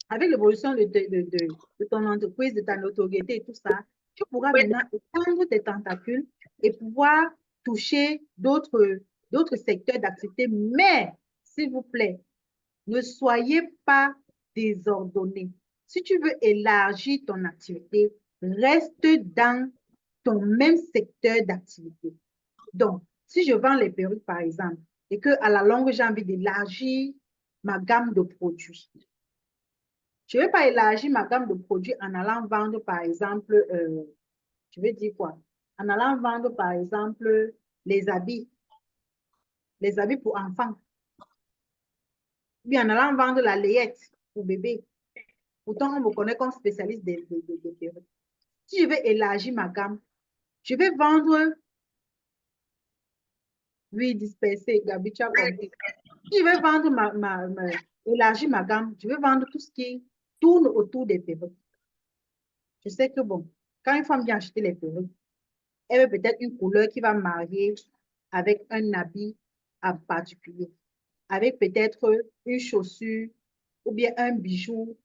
avec l'évolution de ton entreprise, de ta notoriété et tout ça, tu pourras maintenant étendre tes tentacules et pouvoir toucher d'autres secteurs d'activité. Mais, s'il vous plaît, ne soyez pas désordonnés. Si tu veux élargir ton activité, reste dans ton même secteur d'activité. Donc, si je vends les perruques, par exemple, et qu'à la longue, j'ai envie d'élargir ma gamme de produits, je ne vais pas élargir ma gamme de produits en allant vendre, par exemple, je vais dire quoi? En allant vendre, par exemple, les habits pour enfants, ou bien en allant vendre la layette pour bébé. Pourtant, on me connaît comme spécialiste des perruques. Si je vais élargir ma gamme, je vais vendre, oui, dispersé, Gabi, tu as compris. Si je vais vendre élargir ma gamme, je vais vendre tout ce qui tourne autour des perruques. Je sais que bon, quand une femme vient acheter les perruques, elle veut peut-être une couleur qui va marier avec un habit en particulier, avec peut-être une chaussure, ou bien un bijou,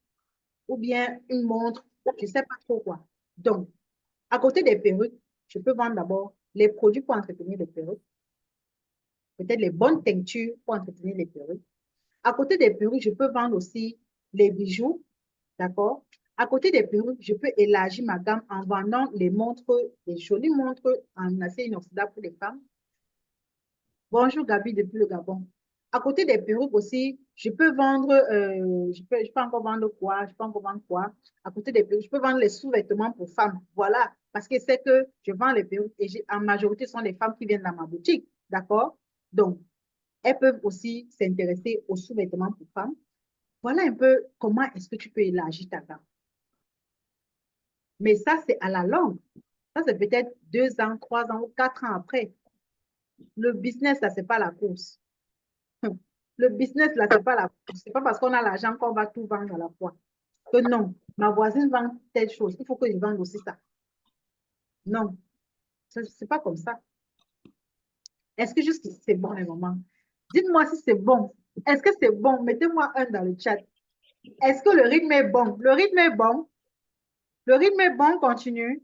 ou bien une montre, je ne sais pas trop quoi. Donc, à côté des perruques, je peux vendre d'abord les produits pour entretenir les perruques, peut-être les bonnes teintures pour entretenir les perruques. À côté des perruques, je peux vendre aussi les bijoux, d'accord? À côté des perruques, je peux élargir ma gamme en vendant les montres, les jolies montres en acier inoxydable pour les femmes. Bonjour Gabi depuis le Gabon. À côté des perruques aussi, je peux vendre, je peux encore vendre quoi? Je peux encore vendre quoi? À côté des perruques, je peux vendre les sous-vêtements pour femmes. Voilà, parce que c'est que je vends les perruques et en majorité, ce sont les femmes qui viennent dans ma boutique. D'accord? Donc, elles peuvent aussi s'intéresser aux sous-vêtements pour femmes. Voilà un peu comment est-ce que tu peux élargir ta gamme. Mais ça, c'est à la longue. Ça, c'est peut-être 2 ans, 3 ans ou 4 ans après. Le business, là, c'est pas la course. Le business, là, c'est pas la course. C'est pas parce qu'on a l'argent qu'on va tout vendre à la fois. Que non, ma voisine vend telle chose, il faut que je vende aussi ça. Non, c'est pas comme ça. Est-ce que jusqu'ici, c'est bon le moment? Dites-moi si c'est bon. Est-ce que c'est bon? Mettez-moi un dans le chat. Est-ce que le rythme est bon? Le rythme est bon. Le rythme est bon, continue.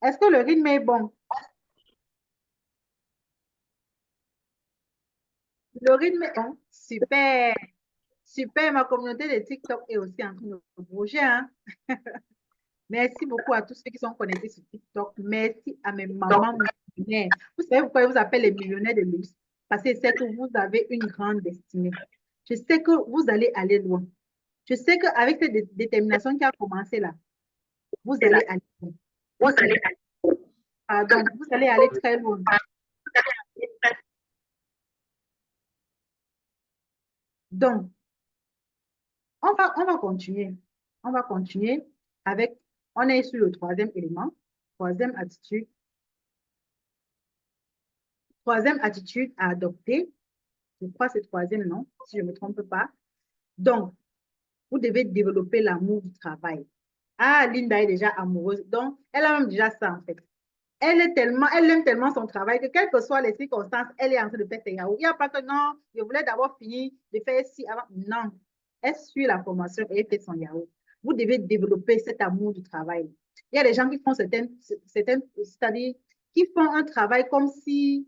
Est-ce que le rythme est bon? Le rythme est bon. Super. Super. Ma communauté de TikTok est aussi en train de bouger, hein. Merci beaucoup à tous ceux qui sont connectés sur TikTok. Merci à mes mamans millionnaires. Vous savez pourquoi je vous appelle les millionnaires de luxe? Parce que c'est que vous avez une grande destinée. Je sais que vous allez aller loin. Je sais qu'avec cette détermination qui a commencé là, vous allez aller loin. Pardon, vous allez aller très loin. Donc, on va continuer. On va continuer avec, on est sur le troisième élément, troisième attitude. Troisième attitude à adopter. Je crois que c'est troisième, non? Si je ne me trompe pas. Donc, vous devez développer l'amour du travail. Ah, Linda est déjà amoureuse. Donc, elle a même déjà ça, en fait. Elle aime tellement son travail que quelles que soient les circonstances, elle est en train de faire ses yaourts. Il n'y a pas que non, je voulais d'abord finir de faire ci avant. Non. Elle suit la formation et elle fait son yaourt. Vous devez développer cet amour du travail. Il y a des gens qui font c'est-à-dire qui font un travail comme si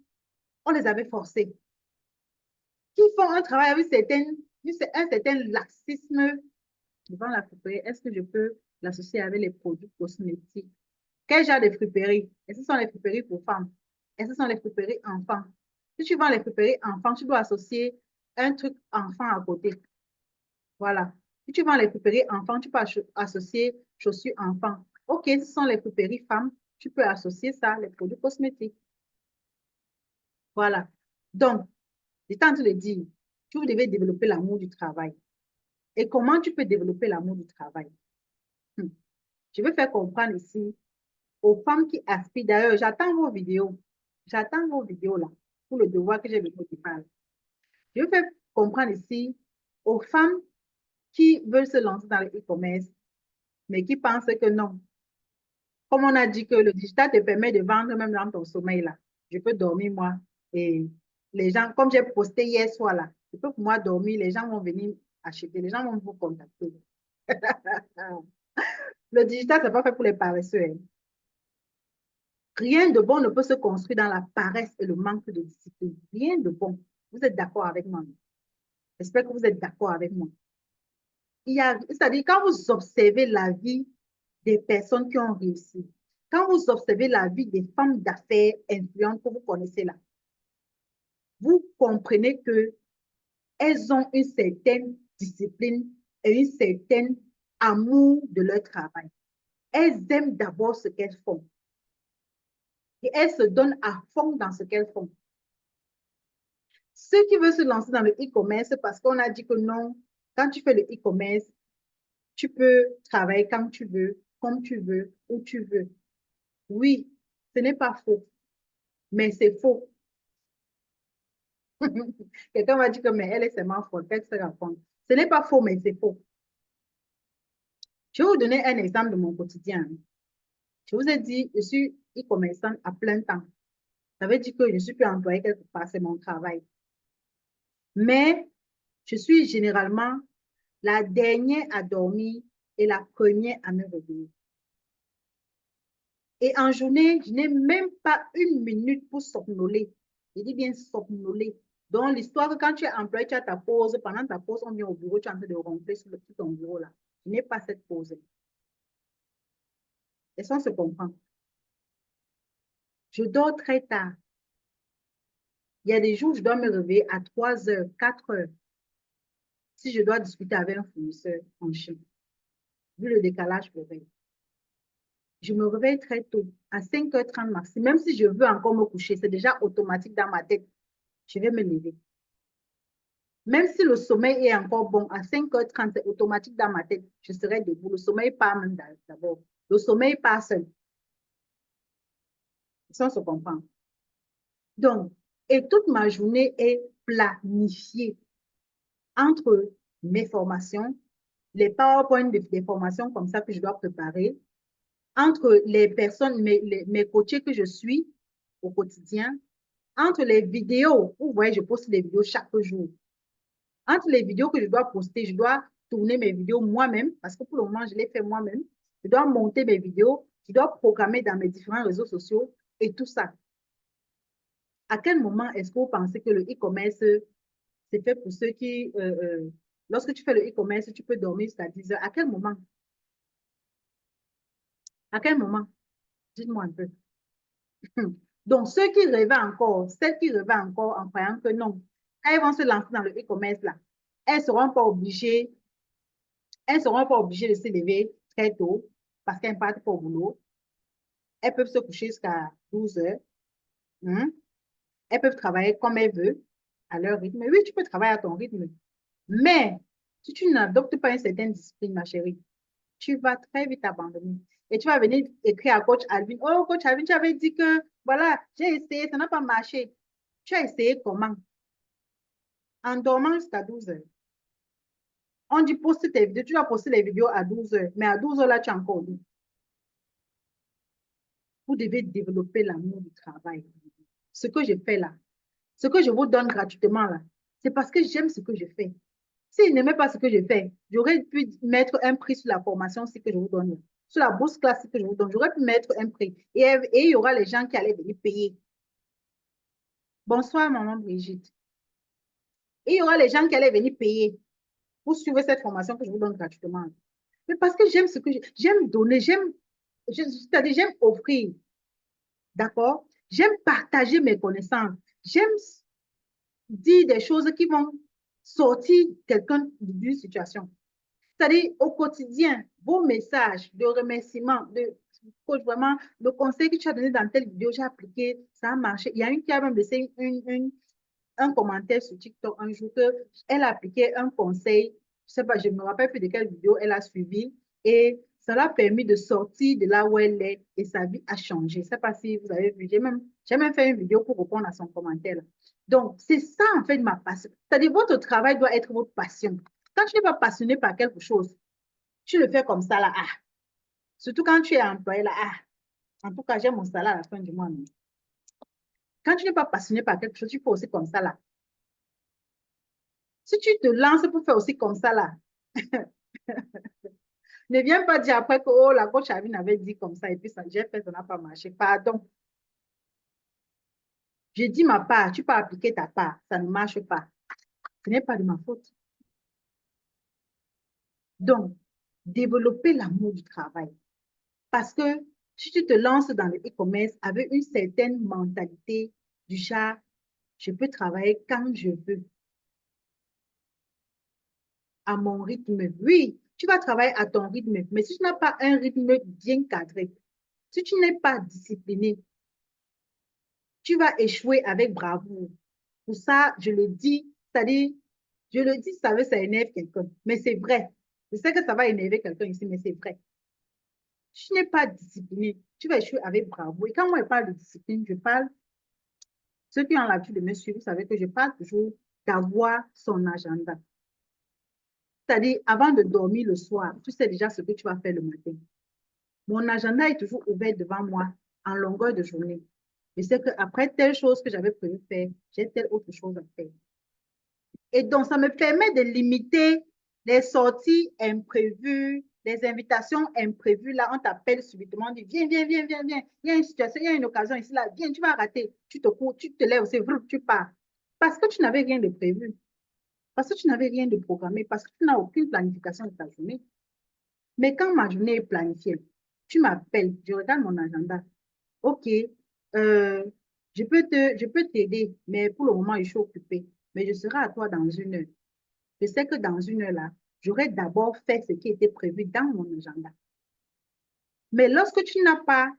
on les avait forcés, qui font un travail avec un certain laxisme devant la friperie. Est-ce que je peux l'associer avec les produits cosmétiques? Quel genre de friperie? Est-ce que ce sont les friperies pour femmes? Est-ce que ce sont les friperies enfants? Si tu vends les friperies enfants, tu dois associer un truc enfant à côté. Voilà. Si tu vends les friperies enfants, tu peux associer chaussures enfants. OK, si ce sont les friperies femmes, tu peux associer ça, les produits cosmétiques. Voilà. Donc, j'étais en train de dire, tu devais développer l'amour du travail. Et comment tu peux développer l'amour du travail? Hmm. Je vais faire comprendre ici aux femmes qui aspirent. D'ailleurs, j'attends vos vidéos. J'attends vos vidéos là pour le devoir que j'ai de vous faire. Je vais faire comprendre ici aux femmes qui veulent se lancer dans le e-commerce, mais qui pensent que non. Comme on a dit que le digital te permet de vendre même dans ton sommeil là. Je peux dormir moi. Et les gens, comme j'ai posté hier soir là, je peux pour moi dormir, les gens vont venir acheter, les gens vont vous contacter. Le digital, c'est pas fait pour les paresseux, hein. Rien de bon ne peut se construire dans la paresse et le manque de discipline. Rien de bon. Vous êtes d'accord avec moi? J'espère que vous êtes d'accord avec moi. C'est-à-dire, quand vous observez la vie des personnes qui ont réussi, quand vous observez la vie des femmes d'affaires influentes que vous connaissez là, vous comprenez que elles ont une certaine discipline et une certaine amour de leur travail. Elles aiment d'abord ce qu'elles font. Et elles se donnent à fond dans ce qu'elles font. Ceux qui veulent se lancer dans le e-commerce, parce qu'on a dit que non, quand tu fais le e-commerce, tu peux travailler quand tu veux, comme tu veux, où tu veux. Oui, ce n'est pas faux, mais c'est faux. Quelqu'un va dire que mais elle est seulement folle, qu'elle se raconte. Ce n'est pas faux, mais c'est faux. Je vais vous donner un exemple de mon quotidien. Je vous ai dit, je suis e-commerçante à plein temps. Ça veut dire que je ne suis plus employée quelque part, c'est mon travail. Mais je suis généralement la dernière à dormir et la première à me réveiller. Et en journée, je n'ai même pas une minute pour somnoler. Je dis bien somnoler. Donc, l'histoire que quand tu es employé, tu as ta pause. Pendant ta pause, on vient au bureau, tu es en train de rentrer sur ton bureau là. Je n'ai pas cette pause. Et ça, on se comprend. Je dors très tard. Il y a des jours où je dois me réveiller à 3 heures, 4 heures. Si je dois discuter avec un fournisseur en Chine, vu le décalage horaire. Je me réveille très tôt, à 5h30 maximum. Même si je veux encore me coucher, c'est déjà automatique dans ma tête. Je vais me lever. Même si le sommeil est encore bon, à 5h30, c'est automatique dans ma tête. Je serai debout. Le sommeil part même d'abord. Le sommeil part seul. Ça, on se comprend. Donc, et toute ma journée est planifiée entre mes formations, les PowerPoint des formations comme ça que je dois préparer, entre les personnes, mes coachés que je suis au quotidien, Entre les vidéos, vous voyez, je poste des vidéos chaque jour. Entre les vidéos que je dois poster, je dois tourner mes vidéos moi-même, parce que pour le moment, je les fais moi-même. Je dois monter mes vidéos, je dois programmer dans mes différents réseaux sociaux et tout ça. À quel moment est-ce que vous pensez que le e-commerce, c'est fait pour ceux qui, lorsque tu fais le e-commerce, tu peux dormir jusqu'à 10 heures. À quel moment? À quel moment? Dites-moi un peu. Donc, ceux qui rêvaient encore, celles qui rêvaient encore en croyant que non, quand elles vont se lancer dans le e-commerce, là, elles ne seront pas obligées, elles seront pas obligées de se lever très tôt parce qu'elles partent pas au boulot. Elles peuvent se coucher jusqu'à 12 heures. Hein. Elles peuvent travailler comme elles veulent, à leur rythme. Oui, tu peux travailler à ton rythme. Mais si tu n'adoptes pas une certaine discipline, ma chérie, tu vas très vite abandonner. Et tu vas venir écrire à coach Alvin. Oh, coach Alvin, tu avais dit que, voilà, j'ai essayé, ça n'a pas marché. Tu as essayé comment? En dormant jusqu'à 12 heures. On dit poste tes vidéos, tu dois poster les vidéos à 12 heures. Mais à 12 heures, là, tu es encore libre. Vous devez développer l'amour du travail. Ce que je fais là, ce que je vous donne gratuitement là, c'est parce que j'aime ce que je fais. S'il n'aimait pas ce que je fais, j'aurais pu mettre un prix sur la formation que je vous donne, sur la bourse classique que je vous donne. J'aurais pu mettre un prix. Et il y aura les gens qui allaient venir payer. Bonsoir, maman Brigitte. Et il y aura les gens qui allaient venir payer pour suivre cette formation que je vous donne gratuitement. Mais parce que j'aime ce que j'aime donner, c'est-à-dire j'aime offrir, d'accord? J'aime partager mes connaissances. J'aime dire des choses qui vont sortir quelqu'un d'une situation. C'est-à-dire, au quotidien, vos messages de remerciement, vraiment, le conseil que tu as donné dans telle vidéo, j'ai appliqué, ça a marché. Il y a une qui a même laissé un commentaire sur TikTok un jour qu'elle a appliqué un conseil, je sais pas, je ne me rappelle plus de quelle vidéo elle a suivi, et ça l'a permis de sortir de là où elle est et sa vie a changé. Je ne sais pas si vous avez vu, j'ai même fait une vidéo pour répondre à son commentaire. Donc, c'est ça en fait ma passion. C'est-à-dire, votre travail doit être votre passion. Quand tu n'es pas passionné par quelque chose, tu le fais comme ça là, ah. Surtout quand tu es employé là, ah. En tout cas, j'ai mon salaire à la fin du mois. Non. Quand tu n'es pas passionné par quelque chose, tu fais aussi comme ça là. Si tu te lances pour faire aussi comme ça là, ne viens pas dire après que oh, la coach Avine avait dit comme ça et puis ça, j'ai fait, ça n'a pas marché. Pardon. J'ai dit ma part, tu peux appliquer ta part, ça ne marche pas. Ce n'est pas de ma faute. Donc, développer l'amour du travail. Parce que si tu te lances dans le e-commerce avec une certaine mentalité du genre, je peux travailler quand je veux, à mon rythme. Oui, tu vas travailler à ton rythme, mais si tu n'as pas un rythme bien cadré, si tu n'es pas discipliné, tu vas échouer avec bravoure. Pour ça, je le dis, c'est-à-dire, je le dis, ça énerve quelqu'un, mais c'est vrai. Je sais que ça va énerver quelqu'un ici, mais c'est vrai. Si tu n'es pas discipliné, tu vas échouer avec bravoure. Et quand moi, je parle de discipline, je parle, ceux qui ont l'habitude de me suivre, vous savez que je parle toujours d'avoir son agenda. C'est-à-dire, avant de dormir le soir, tu sais déjà ce que tu vas faire le matin. Mon agenda est toujours ouvert devant moi en longueur de journée. Je sais qu'après telle chose que j'avais prévu faire, j'ai telle autre chose à faire. Et donc, ça me permet de limiter les sorties imprévues, les invitations imprévues. Là, on t'appelle subitement, on dit, viens, viens, viens, viens, viens. Il y a une situation, il y a une occasion ici, là, viens, tu vas rater. Tu te cours, tu te lèves, c'est vrai, tu pars. Parce que tu n'avais rien de prévu. Parce que tu n'avais rien de programmé. Parce que tu n'as aucune planification de ta journée. Mais quand ma journée est planifiée, tu m'appelles, je regarde mon agenda. OK, je peux t'aider, mais pour le moment, je suis occupée. Mais je serai à toi dans une heure. Je sais que dans une heure là, j'aurai d'abord fait ce qui était prévu dans mon agenda. Mais lorsque tu n'as pas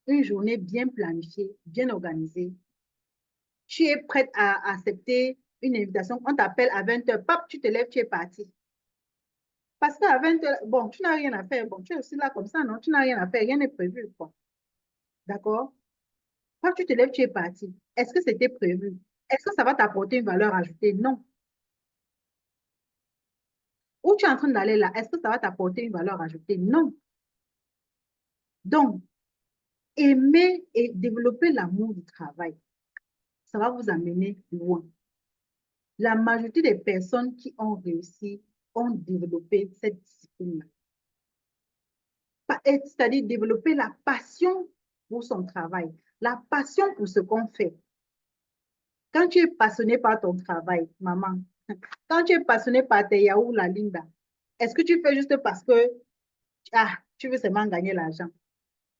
une journée bien planifiée, bien organisée, tu es prête à accepter une invitation, on t'appelle à 20 heures, pap, tu te lèves, tu es parti. Parce qu'à 20 heures, bon, tu n'as rien à faire. Bon, tu es aussi là comme ça, non? Tu n'as rien à faire, rien n'est prévu, quoi. D'accord? Quand tu te lèves, tu es parti. Est-ce que c'était prévu? Est-ce que ça va t'apporter une valeur ajoutée? Non. Où tu es en train d'aller là, est-ce que ça va t'apporter une valeur ajoutée? Non. Donc, aimer et développer l'amour du travail. ça va vous amener loin. La majorité des personnes qui ont réussi ont développé cette discipline-là. C'est-à-dire développer la passion pour son travail, la passion pour ce qu'on fait. Quand tu es passionné par ton travail, maman, quand tu es passionné par tes yaourts, la Linda, est-ce que tu fais juste parce que tu veux seulement gagner l'argent?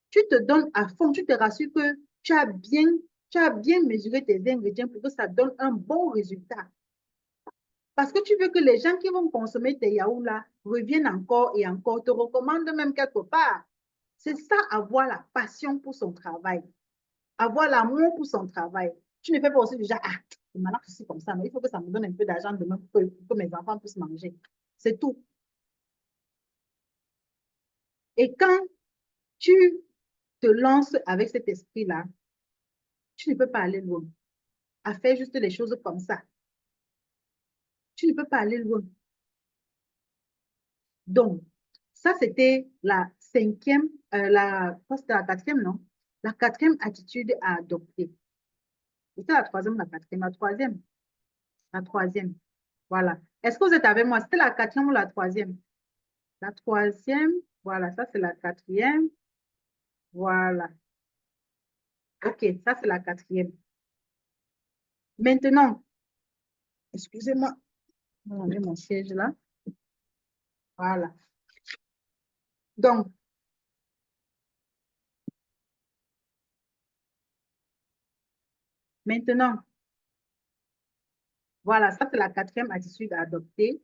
Tu te donnes à fond, tu te rassures que tu as bien mesuré tes ingrédients pour que ça donne un bon résultat. Parce que tu veux que les gens qui vont consommer tes yaourts là reviennent encore et encore, te recommandent même quelque part. C'est ça, avoir la passion pour son travail, avoir l'amour pour son travail. Tu ne fais pas aussi déjà, maintenant je suis comme ça, mais il faut que ça me donne un peu d'argent demain pour que mes enfants puissent manger. C'est tout. Et quand tu te lances avec cet esprit-là, tu ne peux pas aller loin. À faire juste les choses comme ça. Tu ne peux pas aller loin. Donc, ça, c'était la cinquième, c'était la quatrième, non? La quatrième attitude à adopter. C'était la troisième ou la quatrième? La troisième. La troisième. Voilà. Est-ce que vous êtes avec moi? C'était la quatrième ou la troisième? La troisième. Voilà, ça, c'est la quatrième. Voilà. OK, ça, c'est la quatrième. Maintenant, excusez-moi, je vais enlever mon siège là. Voilà. Donc, maintenant, voilà, ça, c'est la quatrième attitude à adopter.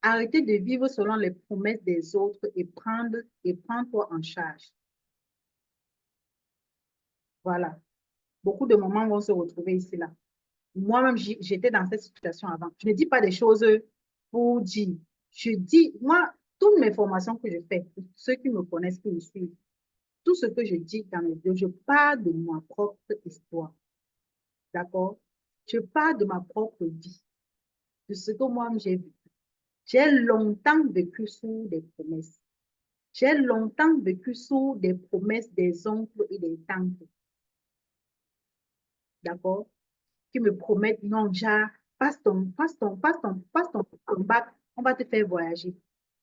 Arrêtez de vivre selon les promesses des autres et prendre-toi en charge. Voilà. Beaucoup de mamans vont se retrouver ici, là. Moi-même, j'étais dans cette situation avant. Je ne dis pas des choses pour dire. Je dis, moi, toutes mes formations que je fais, ceux qui me connaissent, qui me suivent, tout ce que je dis dans les deux, je parle de ma propre histoire. D'accord? Je parle de ma propre vie, de ce que moi j'ai vu. J'ai longtemps vécu sous des promesses. J'ai longtemps vécu sous des promesses des oncles et des tantes. D'accord? Qui me promettent, non, déjà, passe ton bac, on va te faire voyager.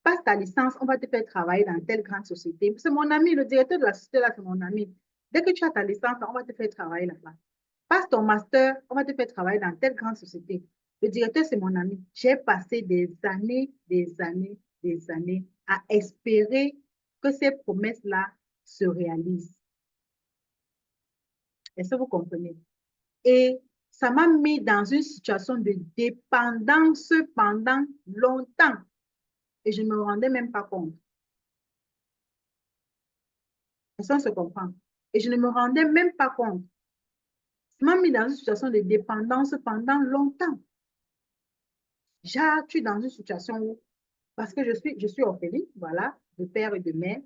Passe ta licence, on va te faire travailler dans telle grande société. C'est mon ami, le directeur de la société là, c'est mon ami. Dès que tu as ta licence, on va te faire travailler là-bas. Passe ton master, on va te faire travailler dans telle grande société. Le directeur, c'est mon ami. J'ai passé des années, des années à espérer que ces promesses-là se réalisent. Est-ce que vous comprenez? Et ça m'a mis dans une situation de dépendance pendant longtemps. Et je ne me rendais même pas compte. Ça se comprend. Et je ne me rendais même pas compte. Ça m'a mis dans une situation de dépendance pendant longtemps. Je suis dans une situation où, parce que je suis orpheline, voilà, de père et de mère.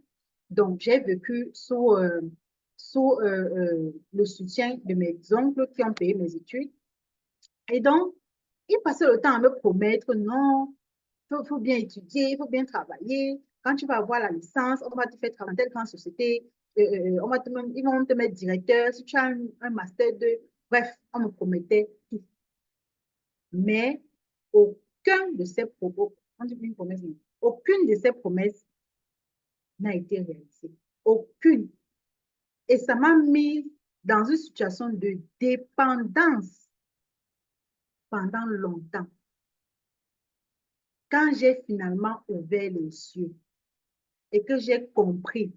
Donc, j'ai vécu sous le soutien de mes oncles qui ont payé mes études. Et donc, ils passaient le temps à me promettre, non, faut bien étudier, il faut bien travailler. Quand tu vas avoir la licence, on va te faire travailler dans telle grande société. Ils vont te mettre directeur. Si tu as un master 2, bref, on me promettait tout. Mais aucun de ces propos, on dit une promesse, non, aucune de ces promesses n'a été réalisée. Aucune. Et ça m'a mis dans une situation de dépendance pendant longtemps. Quand j'ai finalement ouvert les yeux et que j'ai compris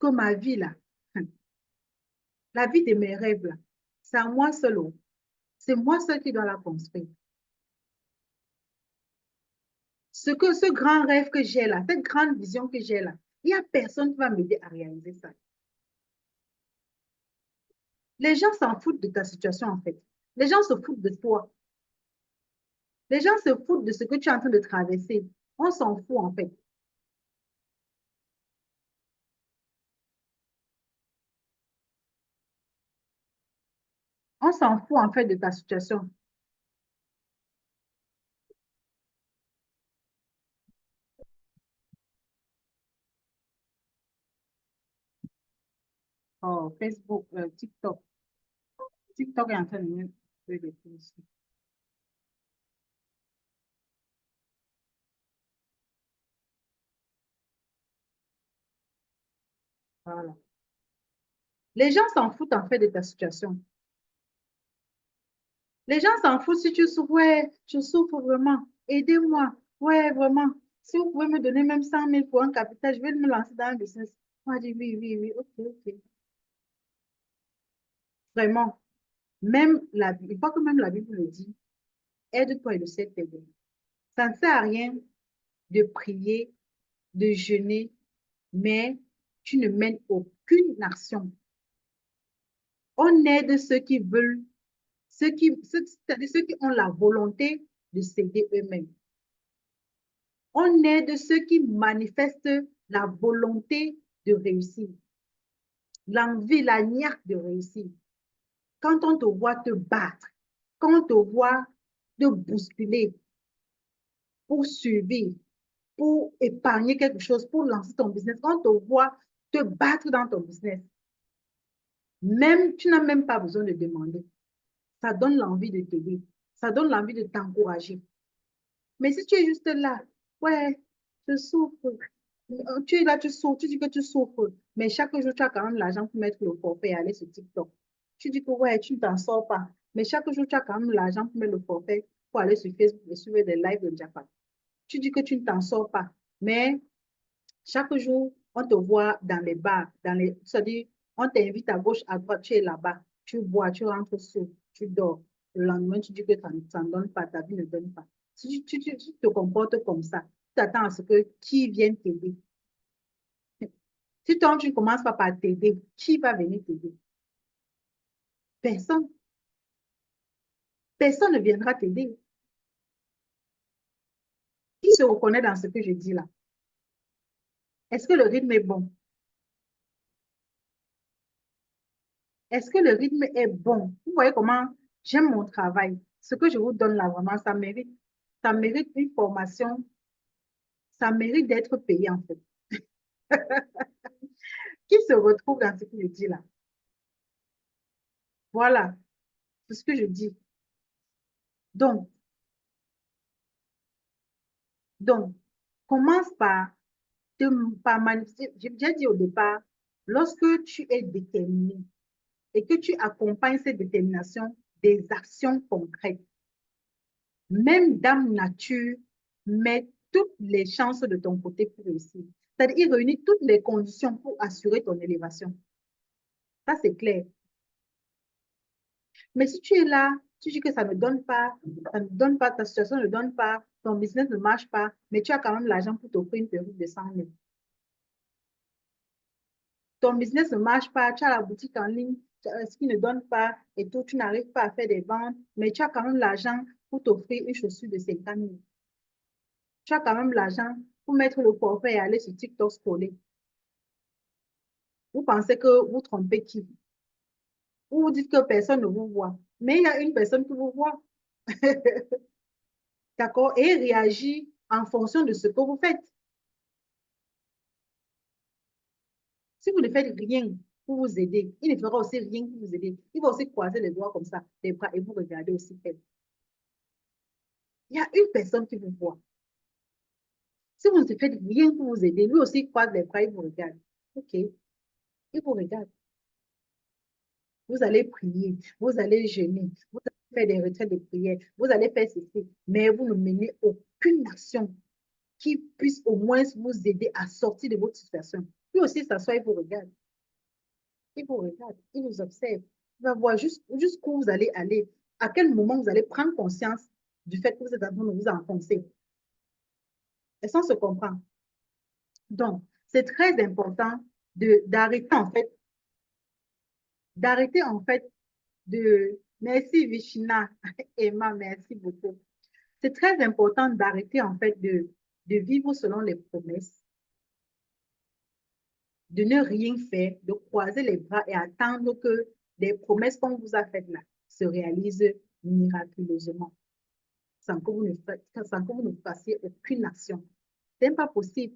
que ma vie, là, la vie de mes rêves, là, c'est à moi seul. C'est moi seul qui dois la construire. Ce grand rêve que j'ai là, cette grande vision que j'ai là, il n'y a personne qui va m'aider à réaliser ça. Les gens s'en foutent de ta situation, en fait. Les gens se foutent de toi. Les gens se foutent de ce que tu es en train de traverser. On s'en fout, en fait. On s'en fout, en fait, de ta situation. Oh, Facebook, TikTok. TikTok est en train de me faire des trucs ici. Voilà. Les gens s'en foutent en fait de ta situation. Les gens s'en foutent si tu souffres. Ouais, je souffre vraiment. Aidez-moi. Ouais, vraiment. Si vous pouvez me donner même 100 000 pour un capital, je vais me lancer dans un business. Moi, je dis oui, oui, oui. Ok, ok. Vraiment. Même la Bible, je crois que même la Bible le dit. Aide-toi et le ciel t'aidera. Ça ne sert à rien de prier, de jeûner, mais tu ne mènes aucune action. On aide ceux qui veulent, c'est-à-dire ceux qui ont la volonté de s'aider eux-mêmes. On aide ceux qui manifestent la volonté de réussir, l'envie, la niaque de réussir. Quand on te voit te battre, quand on te voit te bousculer pour survivre, pour épargner quelque chose, pour lancer ton business, quand on te voit te battre dans ton business, même, tu n'as même pas besoin de demander. Ça donne l'envie de t'aider. Ça donne l'envie de t'encourager. Mais si tu es juste là, ouais, je souffre. Tu es là, tu souffres, tu dis que tu souffres. Mais chaque jour, tu as quand même l'argent pour mettre le forfait et aller sur TikTok. Tu dis que ouais, tu ne t'en sors pas. Mais chaque jour, tu as quand même l'argent pour mettre le forfait pour aller sur Facebook et suivre des lives de Japan. Tu dis que tu ne t'en sors pas. Mais chaque jour, on te voit dans les bars, c'est-à-dire, on t'invite à gauche, à droite, tu es là-bas, tu bois, tu rentres sous, tu dors. Le lendemain, tu dis que ça ne donne pas, ta vie ne donne pas. Si tu te comportes comme ça, tu t'attends à ce que qui vienne t'aider. Si toi, tu ne commences pas par t'aider, qui va venir t'aider? Personne. Personne ne viendra t'aider. Qui se reconnaît dans ce que je dis là? Est-ce que le rythme est bon? Est-ce que le rythme est bon? Vous voyez comment j'aime mon travail. Ce que je vous donne là, vraiment, ça mérite une formation, ça mérite d'être payé en fait. Qui se retrouve dans ce que je dis là? Voilà, c'est ce que je dis. Donc, donc, commence par manifester. J'ai déjà dit au départ, lorsque tu es déterminé et que tu accompagnes cette détermination des actions concrètes, même Dame Nature met toutes les chances de ton côté pour réussir. C'est-à-dire, il réunit toutes les conditions pour assurer ton élévation. Ça, c'est clair. Mais si tu es là, tu dis que ça ne donne pas, ça ne donne pas, ta situation ne donne pas, ton business ne marche pas, mais tu as quand même l'argent pour t'offrir une perruque de 100 000. Ton business ne marche pas, tu as la boutique en ligne, ce qui ne donne pas et tout, tu n'arrives pas à faire des ventes, mais tu as quand même l'argent pour t'offrir une chaussure de 50 000. Tu as quand même l'argent pour mettre le forfait et aller sur TikTok scroller. Vous pensez que vous trompez qui? Ou vous dites que personne ne vous voit. Mais il y a une personne qui vous voit. D'accord? Et réagit en fonction de ce que vous faites. Si vous ne faites rien pour vous aider, il ne fera aussi rien pour vous aider. Il va aussi croiser les doigts comme ça, les bras, et vous regardez aussi faire. Il y a une personne qui vous voit. Si vous ne faites rien pour vous aider, lui aussi croise les bras, il vous regarde. OK, il vous regarde. Vous allez prier, vous allez jeûner, vous allez faire des retraites de prière, vous allez faire ceci, mais vous ne menez aucune action qui puisse au moins vous aider à sortir de votre situation. Lui aussi s'assoit, il vous regarde. Il vous regarde, il vous observe. Il va voir jusqu'où vous allez aller, à quel moment vous allez prendre conscience du fait que vous êtes en train de vous enfoncer. Et ça, on se comprend. Donc, c'est très important d'arrêter en fait, de... Merci Vishina, Emma, merci beaucoup. C'est très important d'arrêter en fait de vivre selon les promesses, de ne rien faire, de croiser les bras et attendre que les promesses qu'on vous a faites là se réalisent miraculeusement, sans que vous ne fassiez aucune action. Ce n'est pas possible.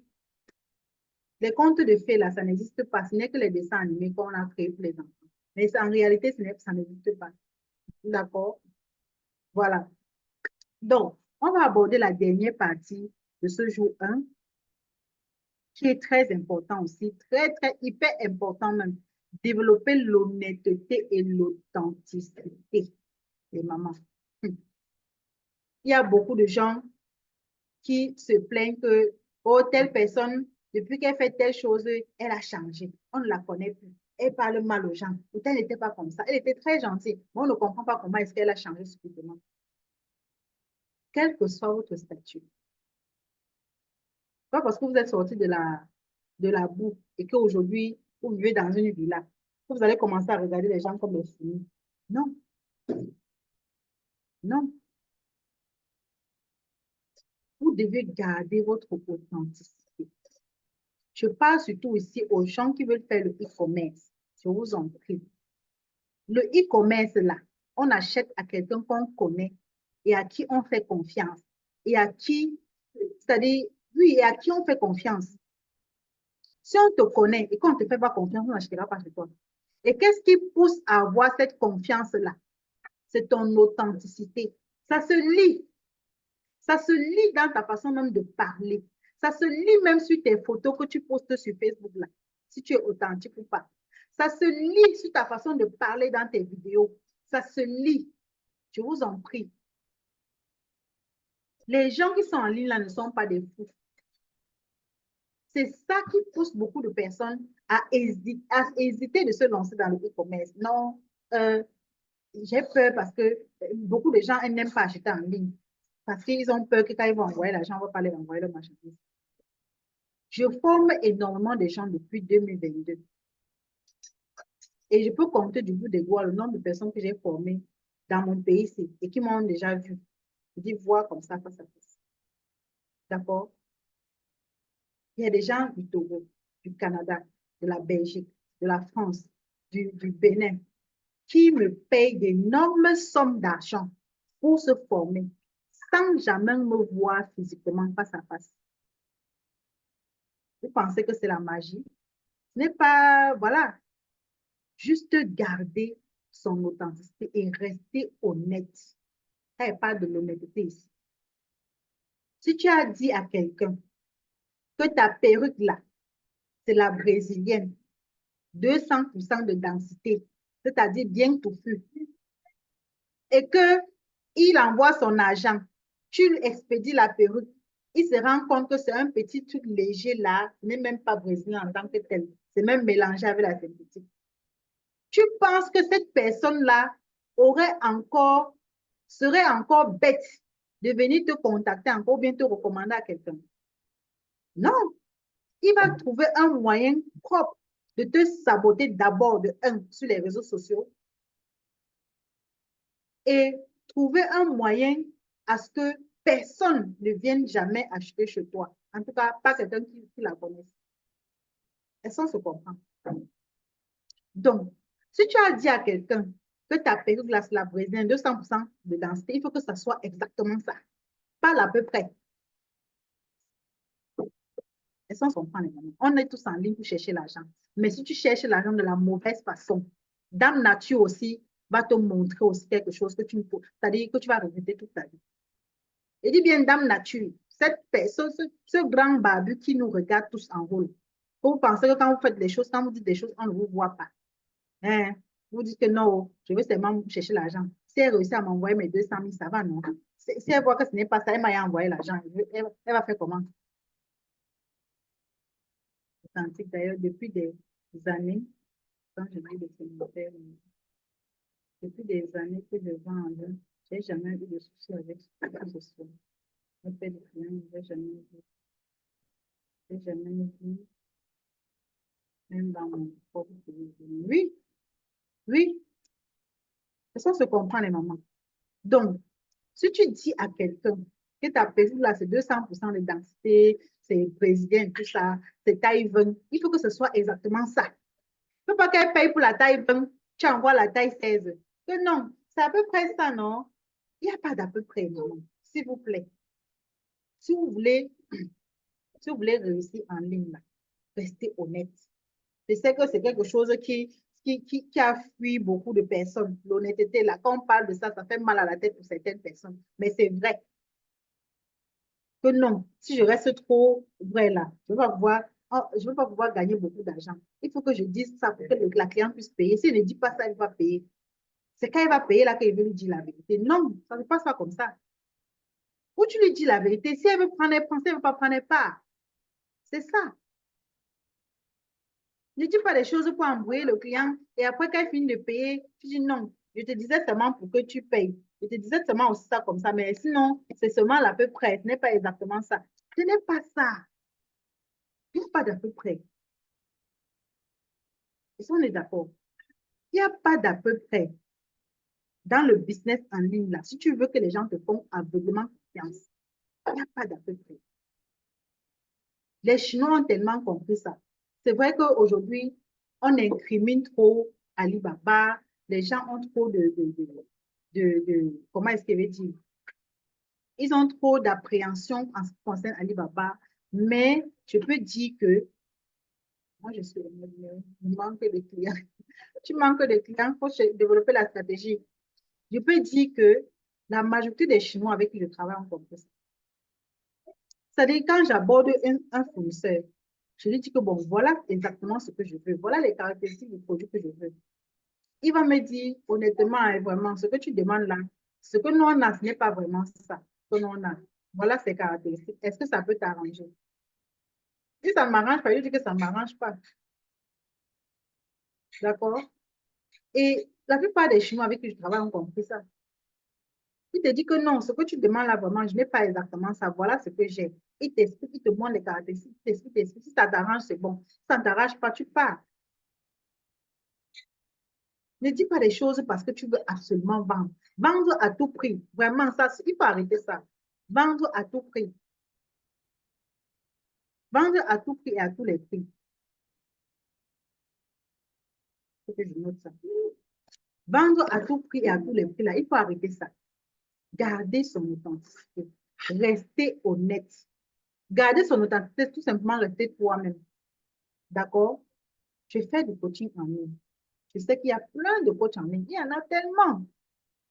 Les contes de fées, là, ça n'existe pas. Ce n'est que les dessins animés qu'on a créés pour les enfants. Mais en réalité, ça n'existe pas. D'accord? Voilà. Donc, on va aborder la dernière partie de ce jour 1, qui est très important aussi, très, très, hyper important même. Développer l'honnêteté et l'authenticité, les mamans. Il y a beaucoup de gens qui se plaignent que, oh, telle personne, depuis qu'elle fait telle chose, elle a changé. On ne la connaît plus. Elle parle mal aux gens. Pourtant, elle n'était pas comme ça. Elle était très gentille, mais on ne comprend pas comment est-ce qu'elle a changé subitement. Quel que soit votre statut. Pas parce que vous êtes sorti de la boue et qu'aujourd'hui, vous vivez dans une villa, que vous allez commencer à regarder les gens comme des soumis. Non, non. Vous devez garder votre authenticité. Je parle surtout ici aux gens qui veulent faire le e-commerce. Je vous en prie. Le e-commerce, là, on achète à quelqu'un qu'on connaît et à qui on fait confiance. Et à qui, c'est-à-dire, oui, et à qui on fait confiance. Si on te connaît et qu'on ne te fait pas confiance, on n'achètera pas chez toi. Et qu'est-ce qui pousse à avoir cette confiance-là? C'est ton authenticité. Ça se lit. Ça se lit dans ta façon même de parler. Ça se lit même sur tes photos que tu postes sur Facebook, là, si tu es authentique ou pas. Ça se lit sur ta façon de parler dans tes vidéos. Ça se lit. Je vous en prie. Les gens qui sont en ligne là ne sont pas des fous. C'est ça qui pousse beaucoup de personnes à hésiter de se lancer dans le e-commerce. Non, j'ai peur parce que beaucoup de gens n'aiment pas acheter en ligne. Parce qu'ils ont peur que quand ils vont envoyer l'argent, on ne va pas leur envoyer le marchandise. Je forme énormément de gens depuis 2022. Et je peux compter du bout des doigts le nombre de personnes que j'ai formées dans mon pays ici et qui m'ont déjà vu. Je dis voir comme ça face à face. D'accord? Il y a des gens du Togo, du Canada, de la Belgique, de la France, du Bénin, qui me payent d'énormes sommes d'argent pour se former sans jamais me voir physiquement face à face. Vous pensez que c'est la magie? Ce n'est pas, voilà, juste garder son authenticité et rester honnête. Il n'y a pas de l'honnêteté ici. Si tu as dit à quelqu'un que ta perruque là, c'est la brésilienne, 200% de densité, c'est-à-dire bien touffue, et que il envoie son agent, tu lui expédies la perruque, il se rend compte que c'est un petit truc léger là, n'est même pas brésilien en tant que tel, c'est même mélangé avec la synthétique. Tu penses que cette personne-là serait encore bête de venir te contacter encore ou bien te recommander à quelqu'un? Non, il va trouver un moyen propre de te saboter d'abord de un sur les réseaux sociaux et trouver un moyen à ce que personne ne vienne jamais acheter chez toi. En tout cas, pas quelqu'un qui la connaisse. Et ça, on se comprend. Donc, si tu as dit à quelqu'un que ta perruque là, c'est la brésilienne, 200% de densité, il faut que ça soit exactement ça. Pas à peu près. Et ça, on se comprend les mamans. On est tous en ligne pour chercher l'argent. Mais si tu cherches l'argent de la mauvaise façon, Dame Nature aussi va te montrer aussi quelque chose que tu ne peux, c'est-à-dire que tu vas regretter toute ta vie. Et dis bien Dame Nature, cette personne, ce grand barbu qui nous regarde tous en rôle. Vous pensez que quand vous faites des choses, quand vous dites des choses, on ne vous voit pas. Hein? Vous dites que non, je veux seulement chercher l'argent. Si elle réussit à m'envoyer mes 200 000, ça va, non? Si elle voit que ce n'est pas ça, elle m'a envoyé l'argent. Elle va faire comment? Authentique, d'ailleurs, depuis des années, quand je dis de commentaires, depuis des années que je vends en ligne, j'ai jamais eu de soucis avec ce que ce soit. Je fais des clients, j'ai jamais vu, même dans mon propre pays. Oui, oui, ça se comprend, les mamans. Donc, si tu dis à quelqu'un que ta personne là, c'est 200% de densité, c'est brésilien, tout ça, c'est taille 20, il faut que ce soit exactement ça. Il ne faut pas qu'elle paye pour la taille 20, tu envoies la taille 16. Que non, c'est à peu près ça, non? Il n'y a pas d'à peu près, non. S'il vous plaît. Si vous voulez, si vous voulez réussir en ligne, là, restez honnête. Je sais que c'est quelque chose qui, qui a fui beaucoup de personnes. L'honnêteté, là, quand on parle de ça, ça fait mal à la tête pour certaines personnes. Mais c'est vrai que non, si je reste trop vrai là, je ne vais pas pouvoir gagner beaucoup d'argent. Il faut que je dise ça pour que la cliente puisse payer. Si elle ne dit pas ça, elle va payer. C'est quand elle va payer là qu'elle veut lui dire la vérité. Non, ça ne se passe pas comme ça. Ou tu lui dis la vérité. Si elle veut prendre, elle prend. Si elle ne veut pas prendre, elle part. C'est ça. Ne dis pas des choses pour embrouiller le client et après qu'elle finit de payer, tu dis non, je te disais seulement pour que tu payes. Je te disais seulement aussi ça comme ça, mais sinon, c'est seulement à peu près. Ce n'est pas exactement ça. Ce n'est pas ça. Il n'y a pas d'à peu près. Et si on est d'accord, il n'y a pas d'à peu près dans le business en ligne là. Si tu veux que les gens te font aveuglement confiance, il n'y a pas d'à peu près. Les Chinois ont tellement compris ça. C'est vrai qu'aujourd'hui, on incrimine trop Alibaba. Les gens ont trop comment est-ce qu'il veut dire? Ils ont trop d'appréhension en ce qui concerne Alibaba. Mais je peux dire que moi, je manque de clients. Tu manques de clients, il faut développer la stratégie. Je peux dire que la majorité des Chinois avec qui je travaille ont compris ça. C'est-à-dire, quand j'aborde un fournisseur, je lui dis que bon, voilà exactement ce que je veux. Voilà les caractéristiques du produit que je veux. Il va me dire, honnêtement et vraiment, ce que tu demandes là, ce que nous on a, ce n'est pas vraiment ça que nous on a. Voilà ces caractéristiques. Est-ce que ça peut t'arranger? Si ça ne m'arrange pas, je dis que ça ne m'arrange pas. D'accord? Et la plupart des Chinois avec qui je travaille ont compris ça. Il te dit que non, ce que tu demandes là, vraiment, je n'ai pas exactement ça. Voilà ce que j'ai. Il t'explique, il te montre les caractéristiques, il t'explique, il t'explique. Si ça t'arrange, c'est bon. Si ça ne t'arrange pas, tu pars. Ne dis pas des choses parce que tu veux absolument vendre. Vendre à tout prix. Vraiment, ça, il faut arrêter ça. Vendre à tout prix. Vendre à tout prix et à tous les prix. Il faut que je note ça. Vendre à tout prix et à tous les prix, là, il faut arrêter ça. Garder son authenticité. Rester honnête. Garder son authenticité, tout simplement rester toi-même. D'accord? Je fais du coaching en ligne. Je sais qu'il y a plein de coachs en ligne. Il y en a tellement.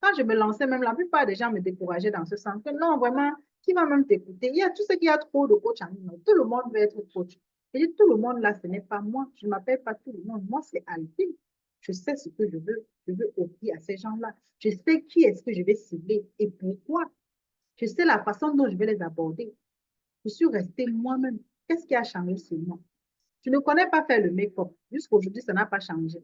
Quand je me lançais, même la plupart des gens me décourageaient dans ce sens que non, vraiment, qui va même t'écouter? Il y a tout ce qu'il y a trop de coachs en ligne. Tout le monde veut être coach. Et tout le monde là, ce n'est pas moi. Je ne m'appelle pas tout le monde. Moi, c'est Alpine. Je sais ce que je veux. Je veux offrir à ces gens-là. Je sais qui est-ce que je vais cibler et pourquoi. Je sais la façon dont je vais les aborder. Je suis restée moi-même. Qu'est-ce qui a changé sur moi? Je ne connais pas faire le make-up. Jusqu'aujourd'hui, ça n'a pas changé.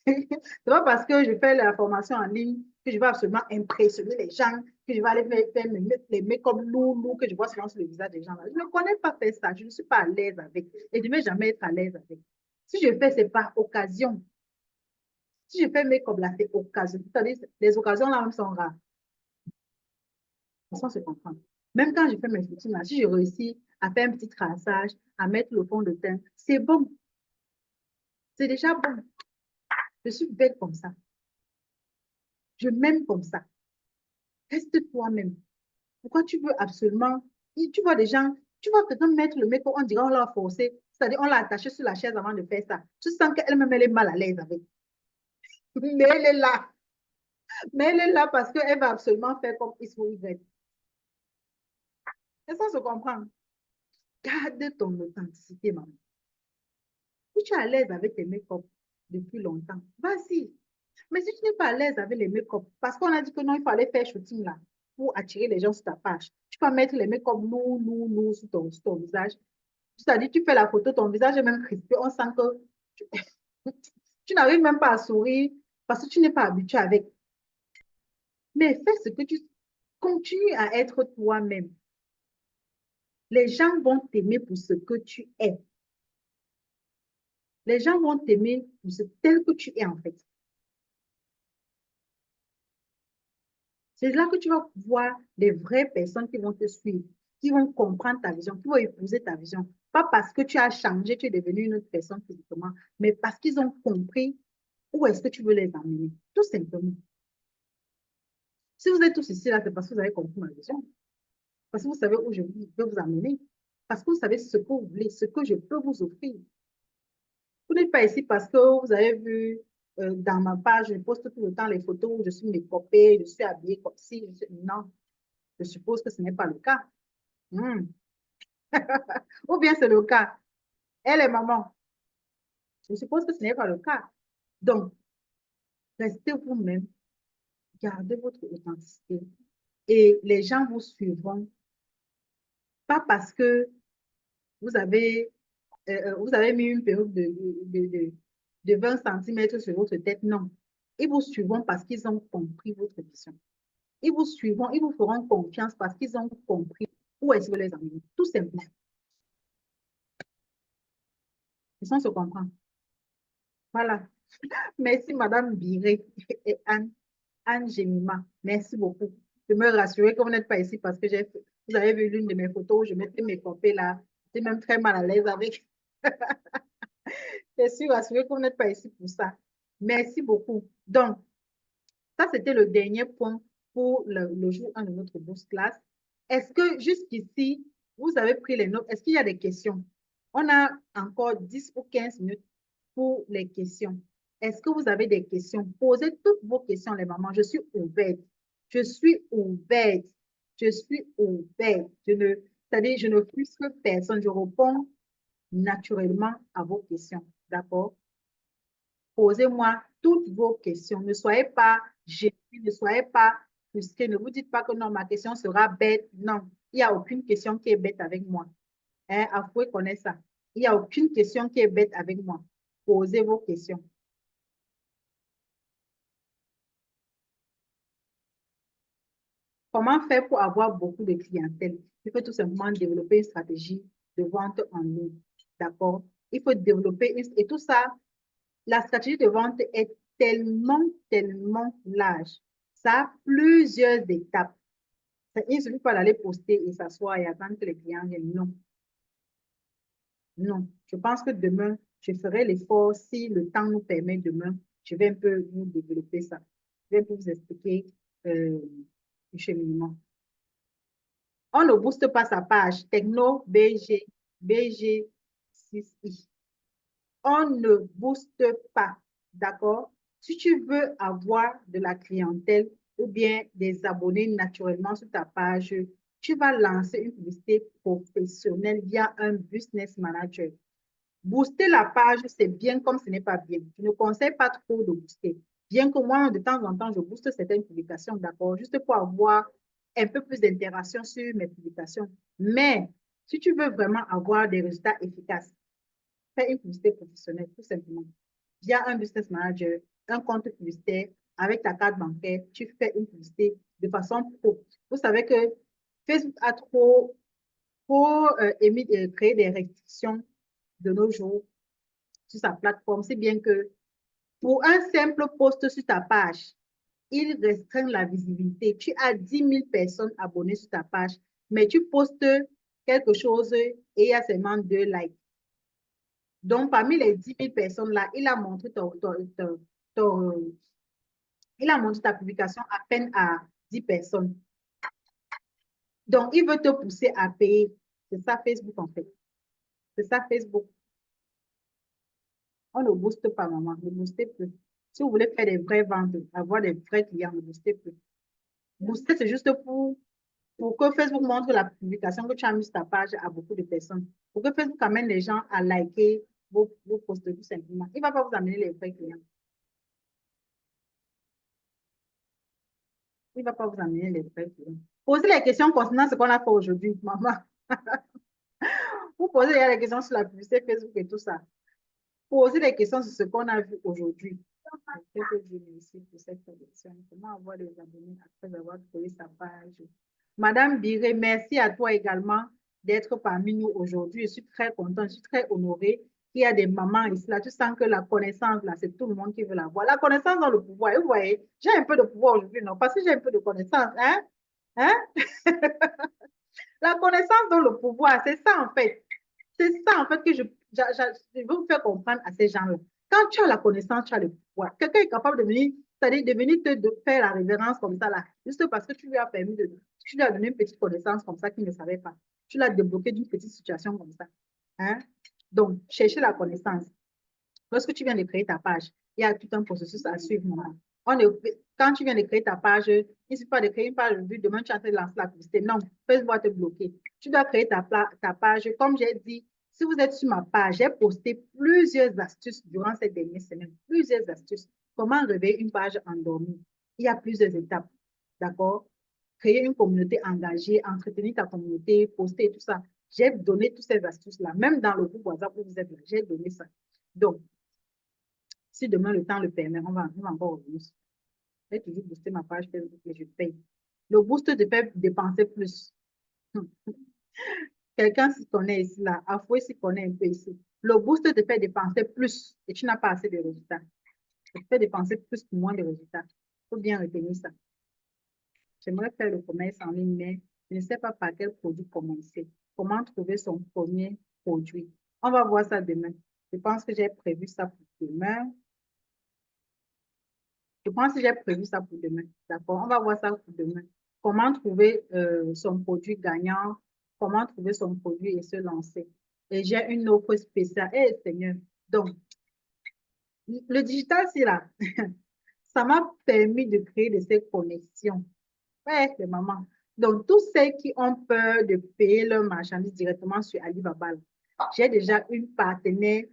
C'est pas parce que je fais la formation en ligne que je vais absolument impressionner les gens, que je vais aller faire les make-up lourds que je vois souvent sur le visage des gens. Je ne connais pas faire ça. Je ne suis pas à l'aise avec. Et je ne vais jamais être à l'aise avec. Si je fais, c'est par occasion. Si je fais make-up là, c'est occasion. C'est-à-dire, les occasions là même sont rares. Ça se comprend. Même quand je fais mes footings là, si je réussis à faire un petit traçage, à mettre le fond de teint, c'est bon. C'est déjà bon. Je suis belle comme ça. Je m'aime comme ça. Reste toi-même. Pourquoi tu veux absolument... Tu vois des gens, tu vois quelqu'un mettre le make-up, on dirait on l'a forcé. C'est-à-dire, on l'a attaché sur la chaise avant de faire ça. Tu sens qu'elle-même, elle est mal à l'aise avec. Mais elle est là. Mais elle est là parce qu'elle va absolument faire comme X ou Y. Et ça se comprend. Garde ton authenticité, maman. Si tu es à l'aise avec tes make-up depuis longtemps, vas-y. Mais si tu n'es pas à l'aise avec les make-up, parce qu'on a dit que non, il faut aller faire shooting là pour attirer les gens sur ta page. Tu peux mettre les make-up lourds, lourds, lourds sur ton visage. C'est-à-dire, tu fais la photo, ton visage est même crispé. On sent que tu, tu n'arrives même pas à sourire parce que tu n'es pas habitué avec. Mais fais ce que tu... Continue à être toi-même. Les gens vont t'aimer pour ce que tu es. Les gens vont t'aimer pour ce tel que tu es en fait. C'est là que tu vas voir les vraies personnes qui vont te suivre, qui vont comprendre ta vision, qui vont épouser ta vision. Pas parce que tu as changé, tu es devenu une autre personne physiquement, mais parce qu'ils ont compris où est-ce que tu veux les amener. Tout simplement. Si vous êtes tous ici, là, c'est parce que vous avez compris ma vision. Parce que vous savez où je veux vous amener. Parce que vous savez ce que vous voulez, ce que je peux vous offrir. Vous n'êtes pas ici parce que vous avez vu dans ma page, je poste tout le temps les photos où je suis mécopée, je suis habillée comme si. Non, je suppose que ce n'est pas le cas. Hmm. Ou bien c'est le cas. Elle est maman. Je suppose que ce n'est pas le cas. Donc, restez vous-même, gardez votre authenticité et les gens vous suivront, pas parce que vous avez, vous avez mis une perruque de 20 centimètres sur votre tête, non. Ils vous suivront parce qu'ils ont compris votre vision. Ils vous suivront, ils vous feront confiance parce qu'ils ont compris où est-ce que les emmener. Tout simplement. Ils sont se comprendre. Voilà. Merci, Madame Biré et Anne Gemima. Merci beaucoup de me rassurer que vous n'êtes pas ici parce que vous avez vu l'une de mes photos où je mettais mes copées là. J'étais même très mal à l'aise avec. Je suis rassurée que vous n'êtes pas ici pour ça. Merci beaucoup. Donc, ça, c'était le dernier point pour le jour 1 de notre bourse classe. Est-ce que jusqu'ici, vous avez pris les notes? Est-ce qu'il y a des questions? On a encore 10 ou 15 minutes pour les questions. Est-ce que vous avez des questions? Posez toutes vos questions, les mamans. Je suis ouverte. Je suis ouverte. Je suis ouverte. C'est-à-dire, je ne frustre personne. Je réponds naturellement à vos questions. D'accord? Posez-moi toutes vos questions. Ne soyez pas gênés, ne soyez pas frustrés. Ne vous dites pas que non, ma question sera bête. Non, il n'y a aucune question qui est bête avec moi. Hein, Afoué connaît ça. Il n'y a aucune question qui est bête avec moi. Posez vos questions. Comment faire pour avoir beaucoup de clientèle? Il faut tout simplement développer une stratégie de vente en ligne. D'accord? Il faut développer, et tout ça, la stratégie de vente est tellement, tellement large. Ça a plusieurs étapes. Il ne suffit pas d'aller poster et s'asseoir et attendre que les clients viennent. Non, non. Je pense que demain, je ferai l'effort, si le temps nous permet demain, je vais un peu vous développer ça. Je vais vous expliquer le cheminement. On ne booste pas sa page Techno BG 6i. On ne booste pas, d'accord? Si tu veux avoir de la clientèle ou bien des abonnés naturellement sur ta page, tu vas lancer une publicité professionnelle via un business manager. Booster la page, c'est bien comme ce n'est pas bien. Je ne conseille pas trop de booster. Bien que moi, de temps en temps, je booste certaines publications, d'accord, juste pour avoir un peu plus d'interaction sur mes publications. Mais si tu veux vraiment avoir des résultats efficaces, fais une publicité professionnelle, tout simplement. Via un business manager, un compte publicitaire, avec ta carte bancaire, tu fais une publicité de façon pro. Vous savez que Facebook a trop créé des restrictions de nos jours sur sa plateforme, c'est bien que pour un simple post sur ta page, il restreint la visibilité. Tu as 10 000 personnes abonnées sur ta page, mais tu postes quelque chose et il y a seulement 2 likes. Donc, parmi les 10 000 personnes-là, il a montré il a montré ta publication à peine à 10 personnes. Donc, il veut te pousser à payer. C'est ça Facebook, en fait. C'est ça Facebook. On ne booste pas, maman. Ne boostez plus. Si vous voulez faire des vraies ventes, avoir des vrais clients, ne boostez plus. Booster, c'est juste pour que Facebook montre la publication que tu as mise sur ta page à beaucoup de personnes. Pour que Facebook amène les gens à liker vos posts tout simplement. Il ne va pas vous amener les vrais clients. Il ne va pas vous amener les vrais clients. Posez les questions concernant ce qu'on a fait aujourd'hui, maman. Vous posez les questions sur la publicité Facebook et tout ça. Posez des questions sur ce qu'on a vu aujourd'hui. Quelques ici pour cette collection. Comment avoir des abonnés après avoir créé sa page. Madame Biré, merci à toi également d'être parmi nous aujourd'hui. Je suis très contente, je suis très honorée qu'il y a des mamans ici. Là, tu sens que la connaissance, là, c'est tout le monde qui veut l'avoir. La connaissance dans le pouvoir. Et vous voyez, j'ai un peu de pouvoir aujourd'hui, non? Parce que j'ai un peu de connaissance. Hein? Hein? La connaissance dans le pouvoir, c'est ça en fait. C'est ça en fait que je veux vous faire comprendre à ces gens-là. Quand tu as la connaissance, tu as le pouvoir. Quelqu'un est capable de venir, c'est-à-dire de venir de faire la révérence comme ça là, juste parce que tu lui as permis tu lui as donné une petite connaissance comme ça qu'il ne savait pas. Tu l'as débloqué d'une petite situation comme ça. Hein? Donc, cherchez la connaissance. Lorsque tu viens de créer ta page, il y a tout un processus à suivre. Maman. Quand tu viens de créer ta page, il ne suffit pas de créer une page de vue, demain tu es en train de lancer la publicité. Non, Facebook va te bloquer. Tu dois créer ta page. Comme j'ai dit, si vous êtes sur ma page, j'ai posté plusieurs astuces durant cette dernière semaine. Plusieurs astuces. Comment réveiller une page endormie. Il y a plusieurs étapes. D'accord? Créer une communauté engagée, entretenir ta communauté, poster tout ça. J'ai donné toutes ces astuces-là. Même dans le groupe WhatsApp où vous êtes là, j'ai donné ça. Donc, si demain le temps le permet, on va encore revenir. Je vais toujours booster ma page Facebook et je paye. Le boost te fait dépenser plus. Quelqu'un s'y connaît ici, là. Afoué s'y connaît un peu ici. Le boost te fait dépenser plus et tu n'as pas assez de résultats. Ça te fait dépenser plus pour moins de résultats. Il faut bien retenir ça. J'aimerais faire le commerce en ligne, mais je ne sais pas par quel produit commencer. Comment trouver son premier produit. On va voir ça demain. Je pense que j'ai prévu ça pour demain. Je pense que j'ai prévu ça pour demain. D'accord? On va voir ça pour demain. Comment trouver son produit gagnant, comment trouver son produit et se lancer. Et j'ai une offre spéciale. Eh, Seigneur. Donc, le digital, c'est là. Ça m'a permis de créer de ces connexions. Ouais, les mamans. Donc, tous ceux qui ont peur de payer leur marchandise directement sur Alibaba, j'ai déjà une partenaire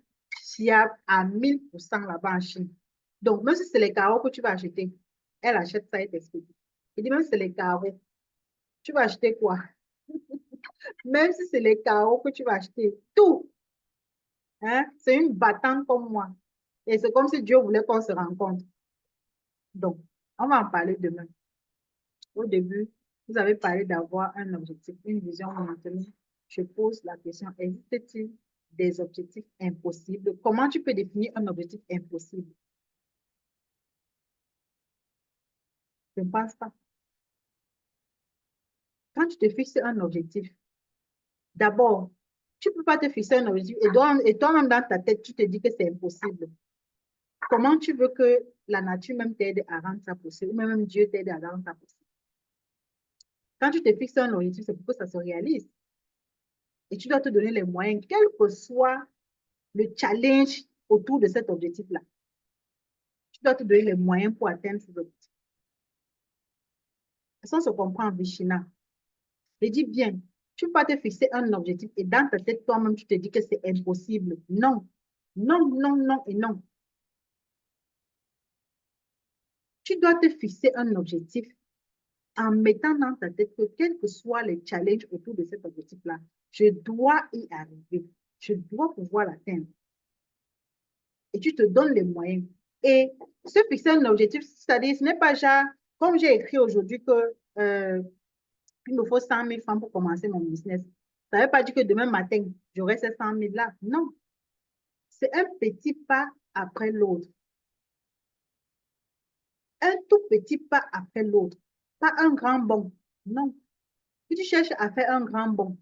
fiable à 1000% là-bas en Chine. Donc, même si c'est les carreaux que tu vas acheter, elle achète ça et t'explique. Il dit, même si c'est les carreaux, tu vas acheter quoi? Même si c'est les carreaux que tu vas acheter, tout. Hein? C'est une battante comme moi. Et c'est comme si Dieu voulait qu'on se rencontre. Donc, on va en parler demain. Au début, vous avez parlé d'avoir un objectif, une vision. Maintenant, je pose la question, existe-t-il des objectifs impossibles? Comment tu peux définir un objectif impossible? Je ne pense pas. Quand tu te fixes un objectif, d'abord, tu ne peux pas te fixer un objectif et toi-même dans ta tête, tu te dis que c'est impossible. Comment tu veux que la nature même t'aide à rendre ça possible, ou même Dieu t'aide à rendre ça possible? Quand tu te fixes un objectif, c'est pour que ça se réalise. Et tu dois te donner les moyens, quel que soit le challenge autour de cet objectif-là. Tu dois te donner les moyens pour atteindre cet objectif. Ça, on se comprend en Vishina. Je dis bien, tu ne peux pas te fixer un objectif et dans ta tête, toi-même, tu te dis que c'est impossible. Non, non, non, non et non. Tu dois te fixer un objectif en mettant dans ta tête que quels que soient les challenges autour de cet objectif-là, je dois y arriver. Je dois pouvoir l'atteindre. Et tu te donnes les moyens. Et se fixer un objectif, c'est-à-dire, ce n'est pas genre, comme j'ai écrit aujourd'hui que il me faut 100 000 francs pour commencer mon business. Ça ne veut pas dire que demain matin, j'aurai ces 100 000 là. Non. C'est un petit pas après l'autre. Un tout petit pas après l'autre. Pas un grand bond. Non. Si tu cherches à faire un grand bond,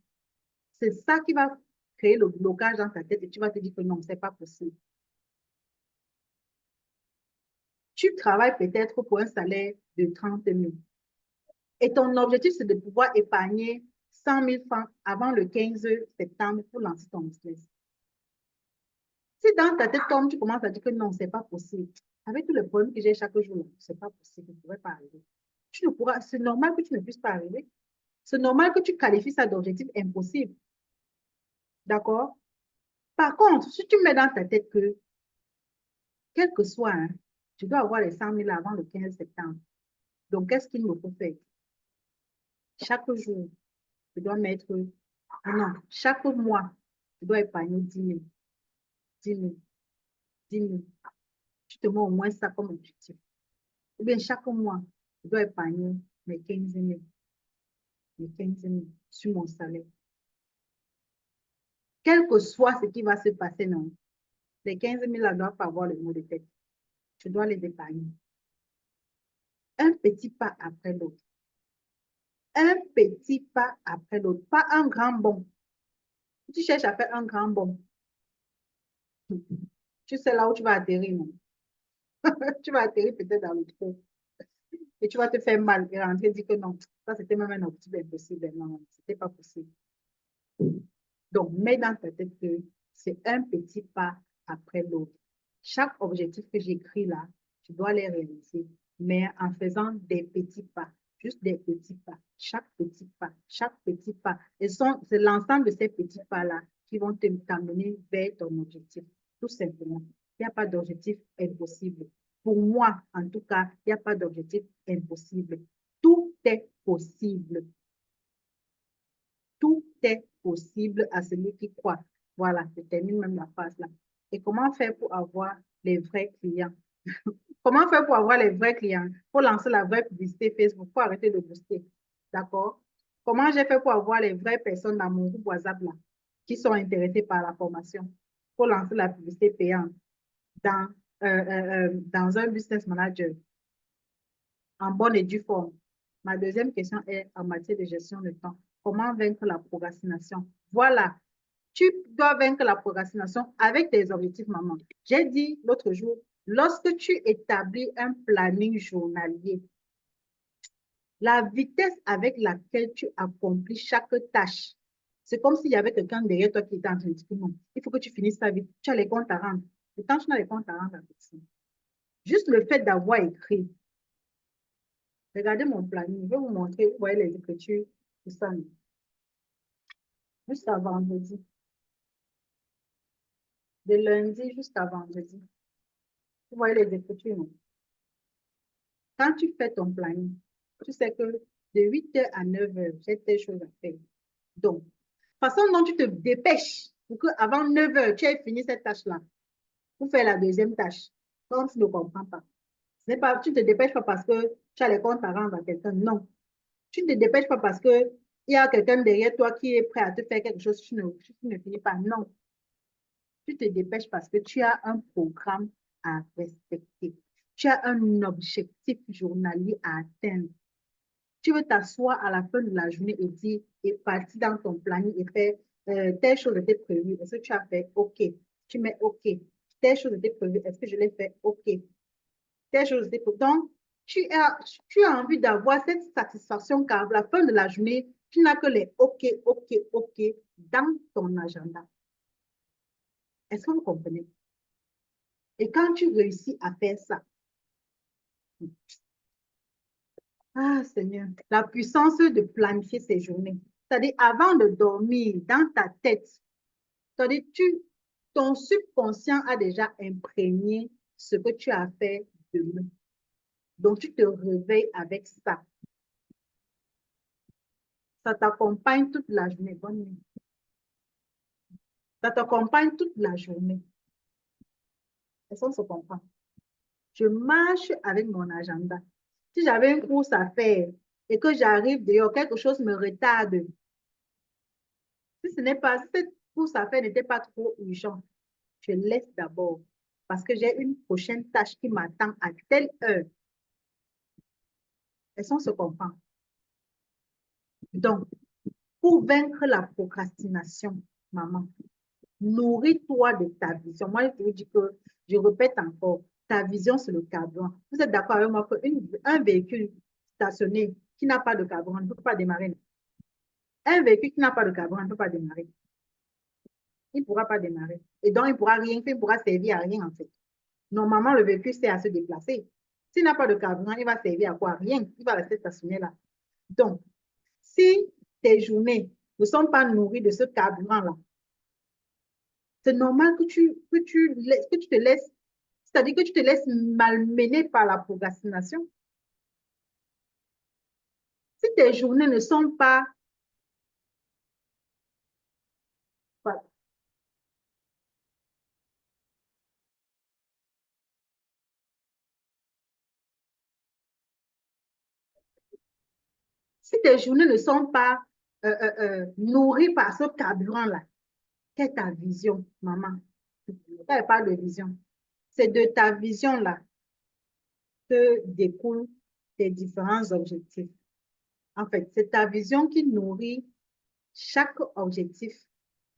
c'est ça qui va créer le blocage dans ta tête et tu vas te dire que non, ce n'est pas possible. Tu travailles peut-être pour un salaire de 30 000. Et ton objectif, c'est de pouvoir épargner 100 000 francs avant le 15 septembre pour lancer ton business. Si dans ta tête, comme tu commences à dire que non, c'est pas possible, avec tous les problèmes que j'ai chaque jour, c'est pas possible, je ne pourrais pas arriver. Tu ne pourras, c'est normal que tu ne puisses pas arriver. C'est normal que tu qualifies ça d'objectif impossible. D'accord? Par contre, si tu mets dans ta tête que, quel que soit, hein, tu dois avoir les 100 000 avant le 15 septembre. Donc, qu'est-ce qu'il me faut faire? Chaque jour, je dois mettre, non, chaque mois, je dois épargner 10 000, 10 000, 10 000. Tu te mets au moins ça comme objectif. Ou bien chaque mois, je dois épargner mes 15 000, mes 15 000 sur mon salaire. Quel que soit ce qui va se passer, non, les 15 000 là ne doivent pas avoir le mot de tête. Je dois les épargner. Un petit pas après l'autre. Un petit pas après l'autre. Pas un grand bond. Si tu cherches à faire un grand bond, tu sais là où tu vas atterrir, non? Tu vas atterrir peut-être dans le trou. Et tu vas te faire mal et rentrer et dire que non, ça c'était même un objectif impossible. Non, non, c'était pas possible. Donc, mets dans ta tête que c'est un petit pas après l'autre. Chaque objectif que j'écris là, tu dois les réaliser, mais en faisant des petits pas, juste des petits pas, chaque petit pas, chaque petit pas. Et c'est l'ensemble de ces petits pas-là qui vont t'amener vers ton objectif, tout simplement. Il n'y a pas d'objectif impossible. Pour moi, en tout cas, il n'y a pas d'objectif impossible. Tout est possible. Tout est possible à celui qui croit. Voilà, je termine même la phrase là. Et comment faire pour avoir les vrais clients? Comment faire pour avoir les vrais clients? Pour lancer la vraie publicité Facebook, pour arrêter de booster. D'accord? Comment j'ai fait pour avoir les vraies personnes dans mon groupe WhatsApp là, qui sont intéressées par la formation, pour lancer la publicité payante dans, dans un business manager en bonne et due forme? Ma deuxième question est en matière de gestion de temps. Comment vaincre la procrastination? Voilà, tu dois vaincre la procrastination avec tes objectifs, maman. J'ai dit l'autre jour, lorsque tu établis un planning journalier, la vitesse avec laquelle tu accomplis chaque tâche, c'est comme s'il y avait quelqu'un derrière toi qui était en train de dire non, il faut que tu finisses ta vie. Tu as les comptes à rendre. Et quand tu n'as les comptes à rendre à personne, juste le fait d'avoir écrit, regardez mon planning, je vais vous montrer, vous voyez les écritures, tout ça, jusqu'à vendredi. De lundi jusqu'à vendredi. Vous voyez les écritures, non? Quand tu fais ton planning, tu sais que de 8h à 9h, j'ai telle chose à faire. Donc, façon dont tu te dépêches pour qu'avant 9h, tu aies fini cette tâche-là, pour faire la deuxième tâche, quand tu ne comprends pas. Tu ne te dépêches pas parce que tu as les comptes à rendre à quelqu'un. Non. Tu ne te dépêches pas parce qu'il y a quelqu'un derrière toi qui est prêt à te faire quelque chose, tu ne finis pas. Non. Tu te dépêches parce que tu as un programme à respecter. Tu as un objectif journalier à atteindre. Tu veux t'asseoir à la fin de la journée et dire, et partir dans ton planning et faire telle chose était prévue. Est-ce que tu as fait? OK. Tu mets OK. Telle chose était prévue. Est-ce que je l'ai fait? OK. Telle chose était prévue. Donc, tu as envie d'avoir cette satisfaction car à la fin de la journée, tu n'as que les OK, OK, OK dans ton agenda. Est-ce que vous comprenez? Et quand tu réussis à faire ça, ah Seigneur, la puissance de planifier ses journées. C'est-à-dire, avant de dormir, dans ta tête, c'est-à-dire, ton subconscient a déjà imprégné ce que tu as fait demain. Donc, tu te réveilles avec ça. Ça t'accompagne toute la journée. Bonne nuit. Ça t'accompagne toute la journée. Est-ce qu'on se comprend? Je marche avec mon agenda. Si j'avais une course à faire et que j'arrive dehors, quelque chose me retarde. Si cette course à faire n'était pas trop urgente, je laisse d'abord parce que j'ai une prochaine tâche qui m'attend à telle heure. Est-ce qu'on se comprend? Donc, pour vaincre la procrastination, maman, nourris-toi de ta vision. Moi, je vous dis que, je répète encore, ta vision, c'est le carburant. Vous êtes d'accord avec moi qu'un véhicule stationné qui n'a pas de carburant ne peut pas démarrer. Un véhicule qui n'a pas de carburant ne peut pas démarrer. Il ne pourra pas démarrer. Et donc, il ne pourra rien faire, il ne pourra servir à rien, en fait. Normalement, le véhicule sert à se déplacer. S'il n'a pas de carburant, il va servir à quoi? Rien. Il va rester stationné là. Donc, si tes journées ne sont pas nourries de ce carburant-là, c'est normal que tu te laisses, c'est-à-dire que tu te laisses malmener par la procrastination. Si tes journées ne sont pas, voilà, si tes journées ne sont pas nourries par ce carburant-là, quelle est ta vision, maman? Ça n'est pas de vision. C'est de ta vision-là que découlent tes différents objectifs. En fait, c'est ta vision qui nourrit chaque objectif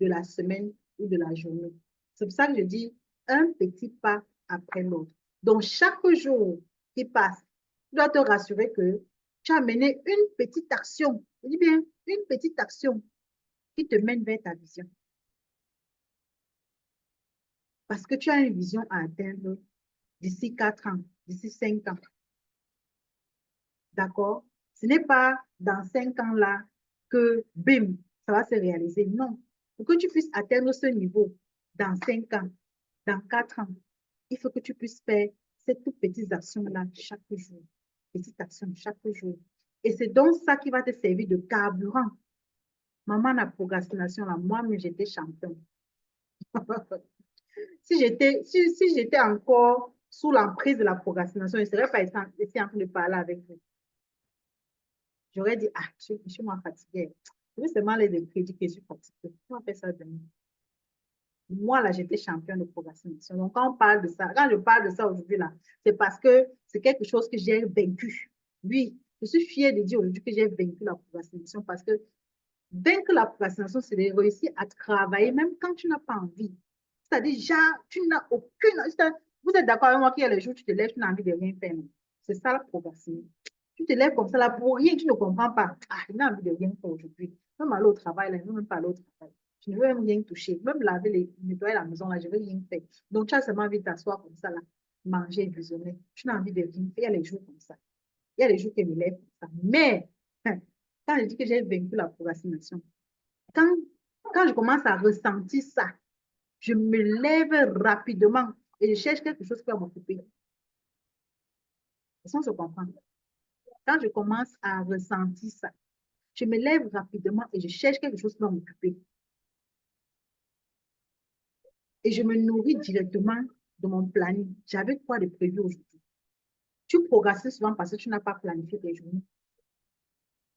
de la semaine ou de la journée. C'est pour ça que je dis un petit pas après l'autre. Donc, chaque jour qui passe, tu dois te rassurer que tu as mené une petite action, je dis bien une petite action qui te mène vers ta vision. Parce que tu as une vision à atteindre d'ici 4 ans, d'ici 5 ans. D'accord? Ce n'est pas dans 5 ans là que, bim, ça va se réaliser. Non. Pour que tu puisses atteindre ce niveau dans 5 ans, dans 4 ans, il faut que tu puisses faire ces toutes petites actions-là chaque jour. Petites actions chaque jour. Et c'est donc ça qui va te servir de carburant. Maman, la procrastination, là, moi-même, j'étais championne. Si j'étais encore sous l'emprise de la procrastination, je ne serais pas ici en train de parler avec vous. J'aurais dit, ah, je suis moins fatiguée. Je vais seulement les écrire, dire que je suis fatiguée. On va faire ça demain. Moi, là, j'étais championne de procrastination. Donc, quand on parle de ça, quand je parle de ça aujourd'hui, là, c'est parce que c'est quelque chose que j'ai vaincu. Oui, je suis fière de dire aujourd'hui que j'ai vaincu la procrastination parce que vaincre la procrastination, c'est de réussir à travailler même quand tu n'as pas envie. C'est-à-dire, genre, tu n'as aucune... Vous êtes d'accord avec moi qu'il y a les jours où tu te lèves, tu n'as envie de rien faire. C'est ça la procrastination. Tu te lèves comme ça là pour rien, tu ne comprends pas. Ah, je n'ai envie de rien faire aujourd'hui. Même aller au travail, là, je ne veux même pas aller au travail. Je ne veux même rien toucher. Même laver, nettoyer la maison, là, je ne veux rien faire. Donc, tu as seulement envie de t'asseoir comme ça, là, manger, visionner. Tu n'as envie de rien faire. Il y a les jours comme ça. Il y a les jours qui me lèvent comme ça. Mais, quand je dis que j'ai vaincu la procrastination, quand, quand je commence à ressentir ça, je me lève rapidement et je cherche quelque chose qui va m'occuper. Est-ce qu'on se comprend? Quand je commence à ressentir ça, je me lève rapidement et je cherche quelque chose qui va m'occuper. Et je me nourris directement de mon planning. J'avais quoi de prévu aujourd'hui? Tu progresses souvent parce que tu n'as pas planifié tes journées.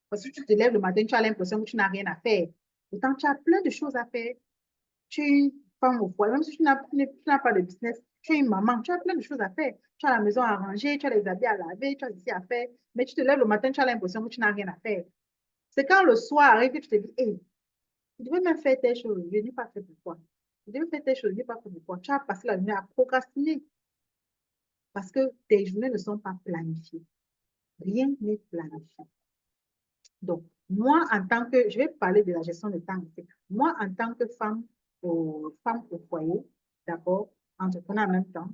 Parce que tu te lèves le matin, tu as l'impression que tu n'as rien à faire. Pourtant, tu as plein de choses à faire. Tu es une femme au foyer, même si tu n'as pas de business, tu es une maman, tu as plein de choses à faire. Tu as la maison à ranger, tu as les habits à laver, tu as ici à faire. Mais tu te lèves le matin, tu as l'impression que tu n'as rien à faire. C'est quand le soir arrive que tu te dis, hey, tu devais même faire telle chose, je n'ai pas fait pourquoi. Tu devais faire telle chose, je n'ai pas fait pourquoi. Tu as passé la journée à procrastiner parce que tes journées ne sont pas planifiées. Rien n'est planifié. Donc, moi, en tant que, je vais parler de la gestion de temps. Moi, en tant que femme au foyer, d'accord, entrepreneur en même temps,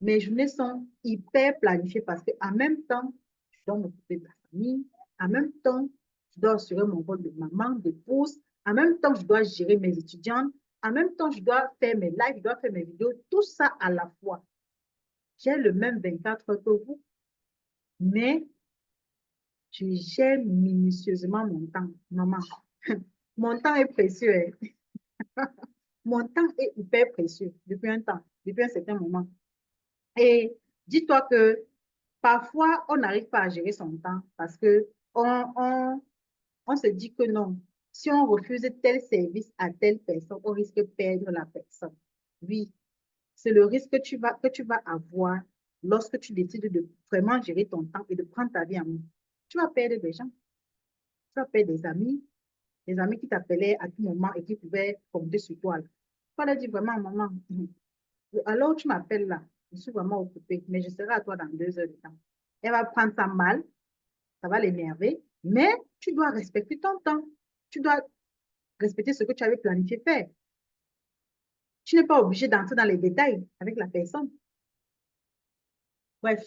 mes journées sont hyper planifiées parce qu'en même temps, je dois m'occuper de la famille, en même temps, je dois assurer mon rôle de maman, d'épouse, en même temps, je dois gérer mes étudiantes, en même temps, je dois faire mes lives, je dois faire mes vidéos, tout ça à la fois. J'ai le même 24 heures que vous, mais je gère minutieusement mon temps. Maman, mon temps est précieux. Mon temps est hyper précieux depuis un temps, depuis un certain moment. Et dis-toi que parfois, on n'arrive pas à gérer son temps parce que on se dit que non, si on refuse tel service à telle personne, on risque de perdre la personne. Oui, c'est le risque que tu vas avoir lorsque tu décides de vraiment gérer ton temps et de prendre ta vie en main. Tu vas perdre des gens, tu vas perdre des amis qui t'appelaient à tout moment et qui pouvaient compter sur toi. Tu vas leur dire vraiment, maman, alors tu m'appelles là, je suis vraiment occupée, mais je serai à toi dans 2 heures de temps. Elle va prendre ça mal, ça va l'énerver, mais tu dois respecter ton temps. Tu dois respecter ce que tu avais planifié faire. Tu n'es pas obligé d'entrer dans les détails avec la personne. Bref,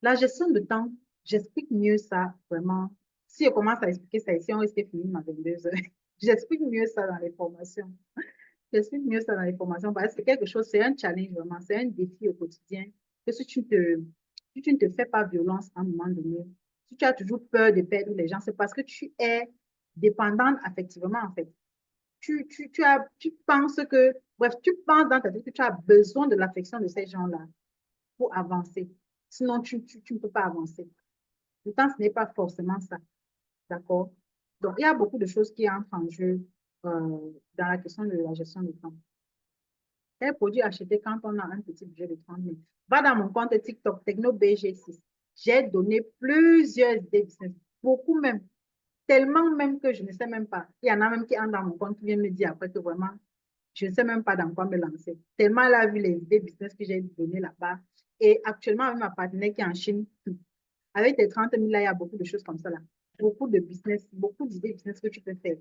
la gestion de temps, j'explique mieux ça vraiment. Si je commence à expliquer ça ici, on risque de finir à 22 heures. J'explique mieux ça dans les formations. J'explique mieux ça dans les formations parce que c'est quelque chose, c'est un challenge vraiment, c'est un défi au quotidien. Que si tu ne te fais pas violence à un moment donné, si tu as toujours peur de perdre les gens, c'est parce que tu es dépendante affectivement en fait. Tu penses que, bref, tu penses dans ta tête que tu as besoin de l'affection de ces gens-là pour avancer. Sinon, tu ne peux pas avancer. Pourtant, ce n'est pas forcément ça. D'accord? Donc, il y a beaucoup de choses qui entrent en jeu dans la question de la gestion du temps. Quel produit acheter quand on a un petit budget de 30 000? Va dans mon compte TikTok, TechnoBG6. J'ai donné plusieurs idées business, beaucoup même, tellement même que je ne sais même pas. Il y en a même qui entrent dans mon compte qui viennent me dire après que vraiment, je ne sais même pas dans quoi me lancer. Tellement elle a vu les idées business que j'ai données là-bas. Et actuellement, avec ma partenaire qui est en Chine, avec tes 30 000 là, il y a beaucoup de choses comme ça là. Beaucoup de business, beaucoup d'idées business que tu peux faire.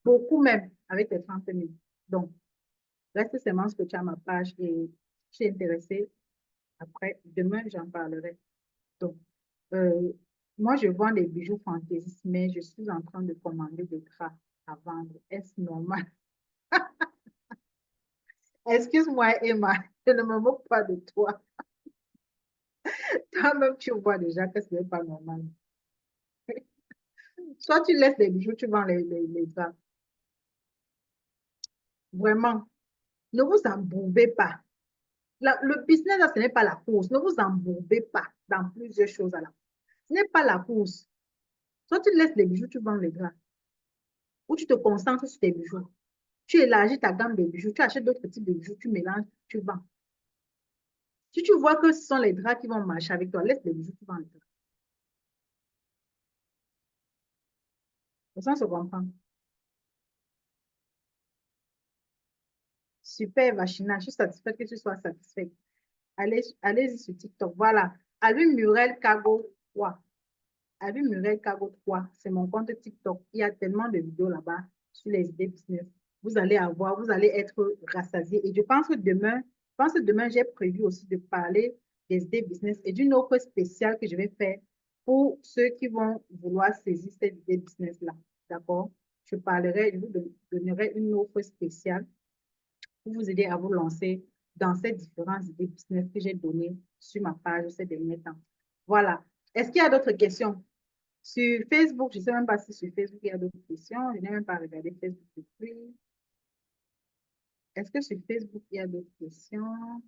Beaucoup même avec tes 30 000. Donc, Reste seulement scotché à ma page et je suis intéressée. Après, demain, j'en parlerai. Donc, euh, moi, je vends des bijoux fantaisistes, mais je suis en train de commander des draps à vendre. Est-ce normal? Excuse-moi, Emma, je ne me moque pas de toi. Toi-même, tu vois déjà que ce n'est pas normal. Soit tu laisses les bijoux, tu vends les draps. Vraiment, ne vous embourbez pas. Le business, là, ce n'est pas la course. Ne vous embourbez pas dans plusieurs choses à la fois. Ce n'est pas la course. Soit tu laisses les bijoux, tu vends les draps. Ou tu te concentres sur tes bijoux. Tu élargis ta gamme de bijoux. Tu achètes d'autres types de bijoux, tu mélanges, tu vends. Si tu vois que ce sont les draps qui vont marcher avec toi, laisse les bijoux, tu vends les draps. Ça se comprend. Super, Vachina. Je suis satisfaite que tu sois satisfaite. Allez-y sur TikTok. Voilà. Alvin Murel Kago 3. Alvin Murel Kago 3. C'est mon compte TikTok. Il y a tellement de vidéos là-bas sur les idées business. Vous allez être rassasiés. Et je pense que demain, j'ai prévu aussi de parler des idées business et d'une offre spéciale que je vais faire pour ceux qui vont vouloir saisir cette idée business-là. D'accord? Je vous donnerai une offre spéciale pour vous aider à vous lancer dans ces différentes idées business que j'ai données sur ma page ces derniers temps. Voilà. Est-ce qu'il y a d'autres questions? Sur Facebook, je ne sais même pas si sur Facebook il y a d'autres questions. Je n'ai même pas regardé Facebook depuis. Est-ce que sur Facebook il y a d'autres questions?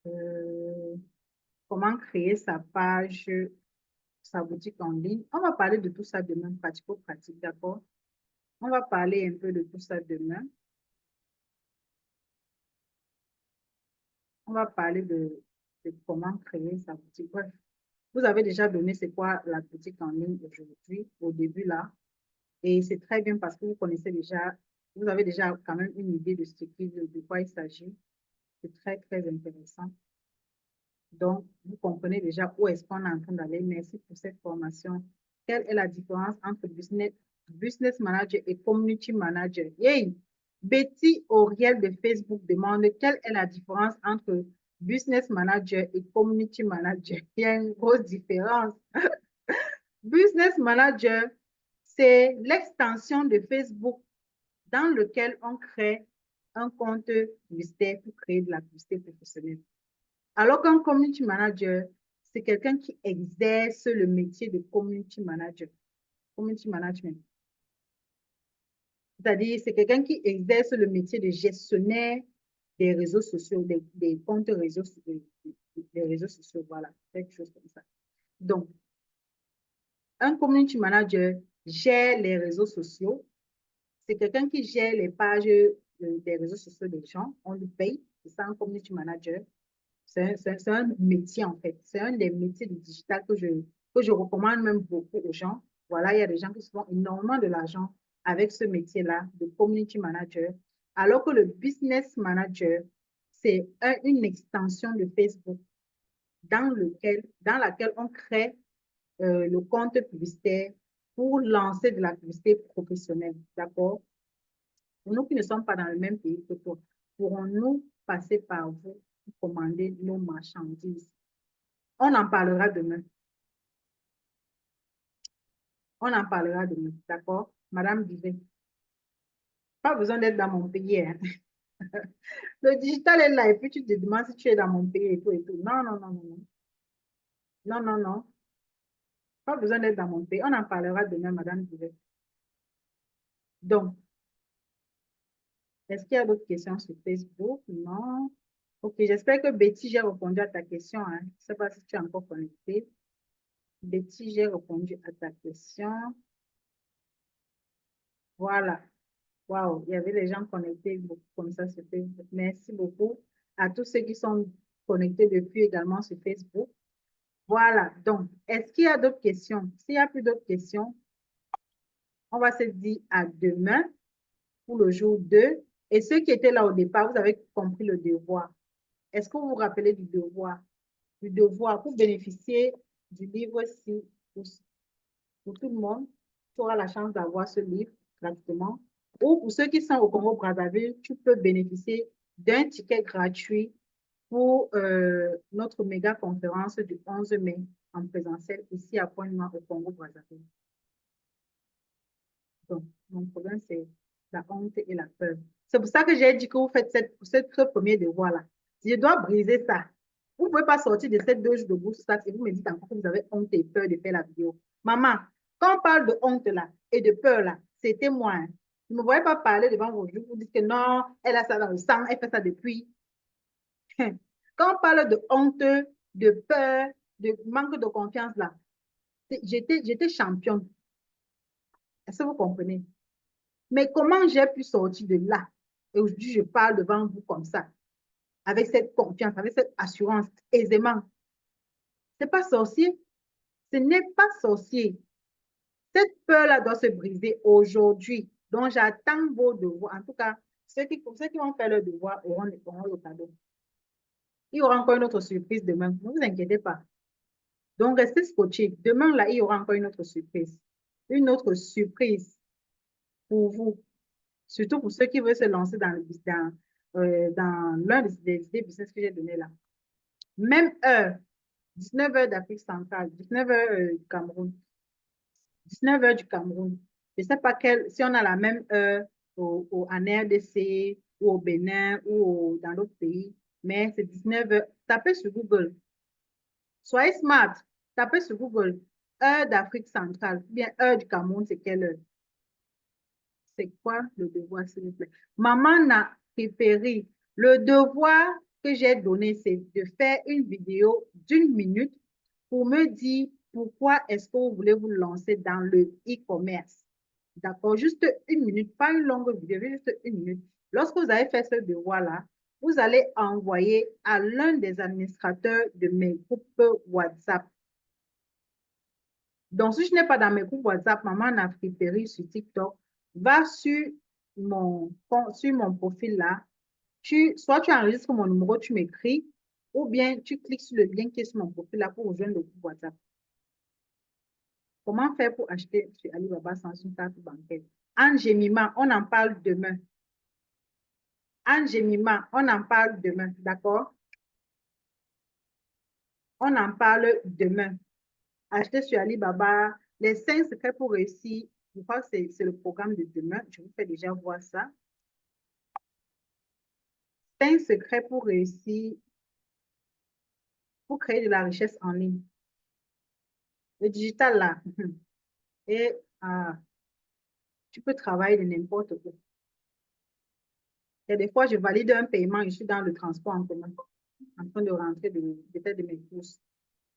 Euh, comment créer sa page, sa boutique en ligne? On va parler de tout ça demain, pratico-pratique, d'accord? On va parler un peu de tout ça demain. On va parler de comment créer sa boutique. Bref, vous avez déjà donné c'est quoi la boutique en ligne aujourd'hui, au début là. Et c'est très bien parce que vous connaissez déjà, vous avez déjà quand même une idée de quoi il s'agit. C'est très, très intéressant. Donc, vous comprenez déjà où est-ce qu'on est en train d'aller. Merci pour cette formation. Quelle est la différence entre business manager et community manager? Yay! Betty Auriel de Facebook demande quelle est la différence entre business manager et community manager. Il y a une grosse différence. Business manager, c'est l'extension de Facebook dans lequel on crée un compte publicitaire pour créer de la publicité professionnelle. Alors qu'un community manager, c'est quelqu'un qui exerce le métier de community manager, community management. C'est-à-dire, c'est quelqu'un qui exerce le métier de gestionnaire des réseaux sociaux, des comptes réseaux, des réseaux sociaux, voilà, quelque chose comme ça. Donc, un community manager gère les réseaux sociaux. C'est quelqu'un qui gère les pages des réseaux sociaux des gens. On lui paye. C'est ça, un community manager. C'est un métier, en fait. C'est un des métiers du digital que je recommande même beaucoup aux gens. Voilà, il y a des gens qui se font énormément de l'argent avec ce métier-là de community manager. Alors que le business manager, c'est une extension de Facebook dans laquelle on crée le compte publicitaire pour lancer de la publicité professionnelle. D'accord? Pour nous qui ne sommes pas dans le même pays que toi, pourrons-nous passer par vous pour commander nos marchandises? On en parlera demain. On en parlera demain. D'accord? Madame Bivet, pas besoin d'être dans mon pays, hein. Le digital est là et puis tu te demandes si tu es dans mon pays et tout et tout. Non, non, non, non, non. Non, non, non. Pas besoin d'être dans mon pays. On en parlera demain, Madame Bivet. Donc, est-ce qu'il y a d'autres questions sur Facebook? Non. Ok, j'espère que Betty, j'ai répondu à ta question, hein. Je ne sais pas si tu es encore connectée. Betty, j'ai répondu à ta question. Voilà. Waouh, il y avait des gens connectés beaucoup comme ça sur Facebook. Merci beaucoup à tous ceux qui sont connectés depuis également sur Facebook. Voilà. Donc, est-ce qu'il y a d'autres questions? S'il n'y a plus d'autres questions, on va se dire à demain pour le jour 2. Et ceux qui étaient là au départ, vous avez compris le devoir. Est-ce que vous vous rappelez du devoir? Du devoir pour bénéficier du livre-ci pour tout le monde. Tu auras la chance d'avoir ce livre gratuitement. Ou pour ceux qui sont au Congo-Brazzaville, tu peux bénéficier d'un ticket gratuit pour notre méga conférence du 11 mai en présentiel ici à Pointe-Noire au Congo-Brazzaville. Donc, mon problème, c'est la honte et la peur. C'est pour ça que j'ai dit que vous faites ce premier devoir-là. Je dois briser ça. Vous ne pouvez pas sortir de cette 2 jours de bourse et vous me dites encore que vous avez honte et peur de faire la vidéo. Maman, quand on parle de honte là et de peur là, c'était moi. Hein. Vous ne me voyez pas parler devant vos yeux. Vous dites que non, elle a ça dans le sang, elle fait ça depuis. Quand on parle de honte, de peur, de manque de confiance là, j'étais championne. Est-ce que vous comprenez? Mais comment j'ai pu sortir de là? Et aujourd'hui, je parle devant vous comme ça, avec cette confiance, avec cette assurance, aisément. Ce n'est pas sorcier. Ce n'est pas sorcier. Cette peur-là doit se briser aujourd'hui. Donc, j'attends vos devoirs. En tout cas, ceux qui vont faire leur devoir auront le cadeau. Il y aura encore une autre surprise demain. Ne vous inquiétez pas. Donc, restez scotchés. Demain, là, il y aura encore une autre surprise. Une autre surprise pour vous. Surtout pour ceux qui veulent se lancer dans l'un des idées business que j'ai donné là. Même heure, 19 heures d'Afrique centrale, 19 heures du Cameroun, 19 heures du Cameroun. Je ne sais pas si on a la même heure en RDC ou au Bénin ou dans d'autres pays, mais c'est 19 heures. Tapez sur Google. Soyez smart. Tapez sur Google. Heure d'Afrique centrale, ou bien heure du Cameroun, c'est quelle heure? C'est quoi le devoir, s'il vous plaît? Maman n'a préféré. Le devoir que j'ai donné, c'est de faire une vidéo d'1 minute pour me dire pourquoi est-ce que vous voulez vous lancer dans le e-commerce. D'accord? Juste 1 minute, pas une longue vidéo, juste 1 minute. Lorsque vous avez fait ce devoir-là, vous allez envoyer à l'un des administrateurs de mes groupes WhatsApp. Donc, si je n'ai pas dans mes groupes WhatsApp, maman n'a préféré sur TikTok, va sur mon profil là, soit tu enregistres mon numéro, tu m'écris, ou bien tu cliques sur le lien qui est sur mon profil là pour rejoindre le groupe WhatsApp. Comment faire pour acheter sur Alibaba sans une carte bancaire? En Gemima, on en parle demain. En Gemima, on en parle demain, d'accord? On en parle demain. Acheter sur Alibaba, les 5 secrets pour réussir. Je crois que c'est le programme de demain. Je vous fais déjà voir ça. 5 secrets pour réussir, pour créer de la richesse en ligne. Le digital, là, et tu peux travailler de n'importe où. Il y a des fois, je valide un paiement, je suis dans le transport en commun, en train de rentrer peut-être de mes courses.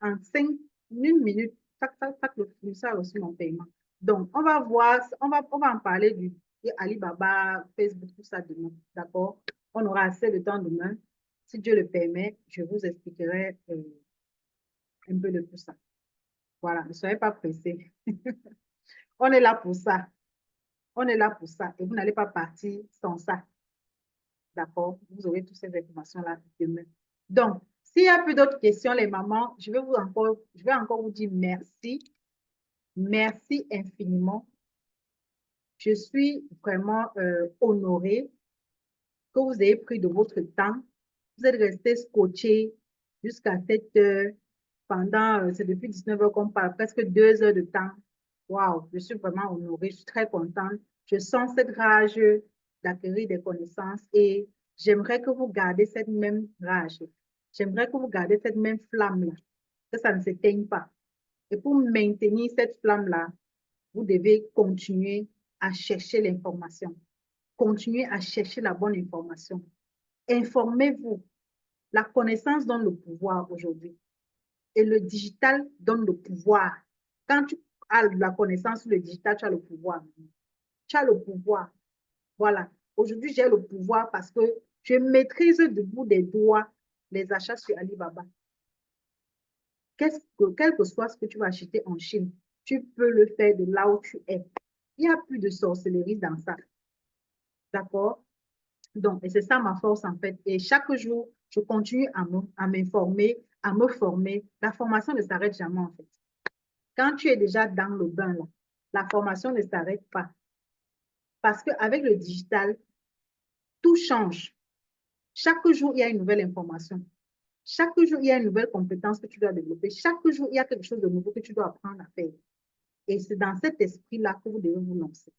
En 1 minute, tac, tac, tac, le fournisseur a reçu mon paiement. Donc, on va voir, on va en parler du Alibaba, Facebook, tout ça demain. D'accord? On aura assez de temps demain. Si Dieu le permet, je vous expliquerai un peu de tout ça. Voilà, ne soyez pas pressés. On est là pour ça. On est là pour ça. Et vous n'allez pas partir sans ça. D'accord? Vous aurez toutes ces informations-là demain. Donc, s'il y a plus d'autres questions, les mamans, je vais encore vous dire merci. Merci infiniment. Je suis vraiment honorée que vous ayez pris de votre temps. Vous êtes resté scotché jusqu'à cette heure. C'est depuis 19 heures qu'on parle, presque 2 heures de temps. Waouh, je suis vraiment honorée, je suis très contente. Je sens cette rage d'acquérir des connaissances et j'aimerais que vous gardez cette même rage. J'aimerais que vous gardez cette même flamme-là, que ça ne s'éteigne pas. Et pour maintenir cette flamme-là, vous devez continuer à chercher l'information. Continuez à chercher la bonne information. Informez-vous. La connaissance donne le pouvoir aujourd'hui. Et le digital donne le pouvoir. Quand tu as la connaissance sur le digital, tu as le pouvoir. Tu as le pouvoir. Voilà. Aujourd'hui, j'ai le pouvoir parce que je maîtrise du bout des doigts les achats sur Alibaba. Quel que soit ce que tu vas acheter en Chine, tu peux le faire de là où tu es. Il n'y a plus de sorcellerie dans ça. D'accord? Donc, et c'est ça ma force en fait. Et chaque jour, je continue à m'informer, à me former. La formation ne s'arrête jamais en fait. Quand tu es déjà dans le bain, là, la formation ne s'arrête pas. Parce qu'avec le digital, tout change. Chaque jour, il y a une nouvelle information. Chaque jour, il y a une nouvelle compétence que tu dois développer. Chaque jour, il y a quelque chose de nouveau que tu dois apprendre à faire. Et c'est dans cet esprit-là que vous devez vous lancer.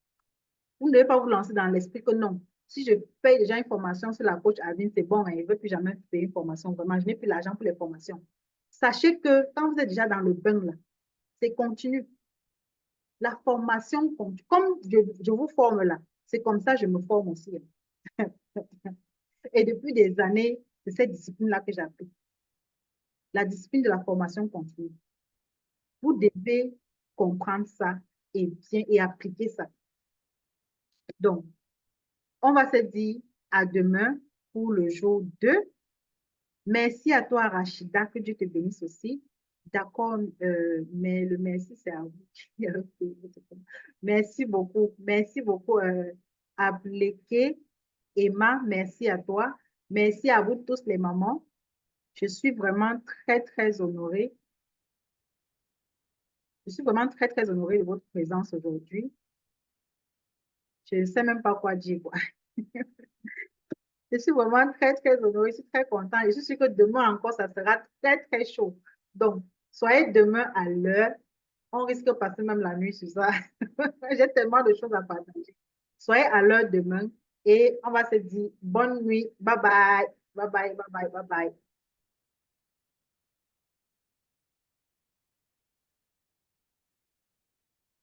Vous ne devez pas vous lancer dans l'esprit que non, si je paye déjà une formation sur la coach Adine, c'est bon, hein, je ne veux plus jamais payer une formation. Vraiment, je n'ai plus l'argent pour les formations. Sachez que quand vous êtes déjà dans le bain, là, c'est continu. La formation continue. Comme je vous forme là, c'est comme ça que je me forme aussi. Et depuis des années, c'est cette discipline-là que j'applique. La discipline de la formation continue. Vous devez comprendre ça et bien et appliquer ça. Donc, on va se dire à demain pour le jour 2. Merci à toi, Rachida, que Dieu te bénisse aussi. D'accord, mais le merci, c'est à vous. Merci beaucoup, Appliqué. Emma, merci à toi. Merci à vous tous les mamans. Je suis vraiment très, très honorée. Je suis vraiment très, très honorée de votre présence aujourd'hui. Je ne sais même pas quoi dire, quoi. Je suis vraiment très, très honorée. Je suis très contente. Et je suis sûre que demain encore, ça sera très, très chaud. Donc, soyez demain à l'heure. On risque de passer même la nuit sur ça. J'ai tellement de choses à partager. Soyez à l'heure demain et on va se dire bonne nuit. Bye bye. Bye bye, bye bye, bye bye.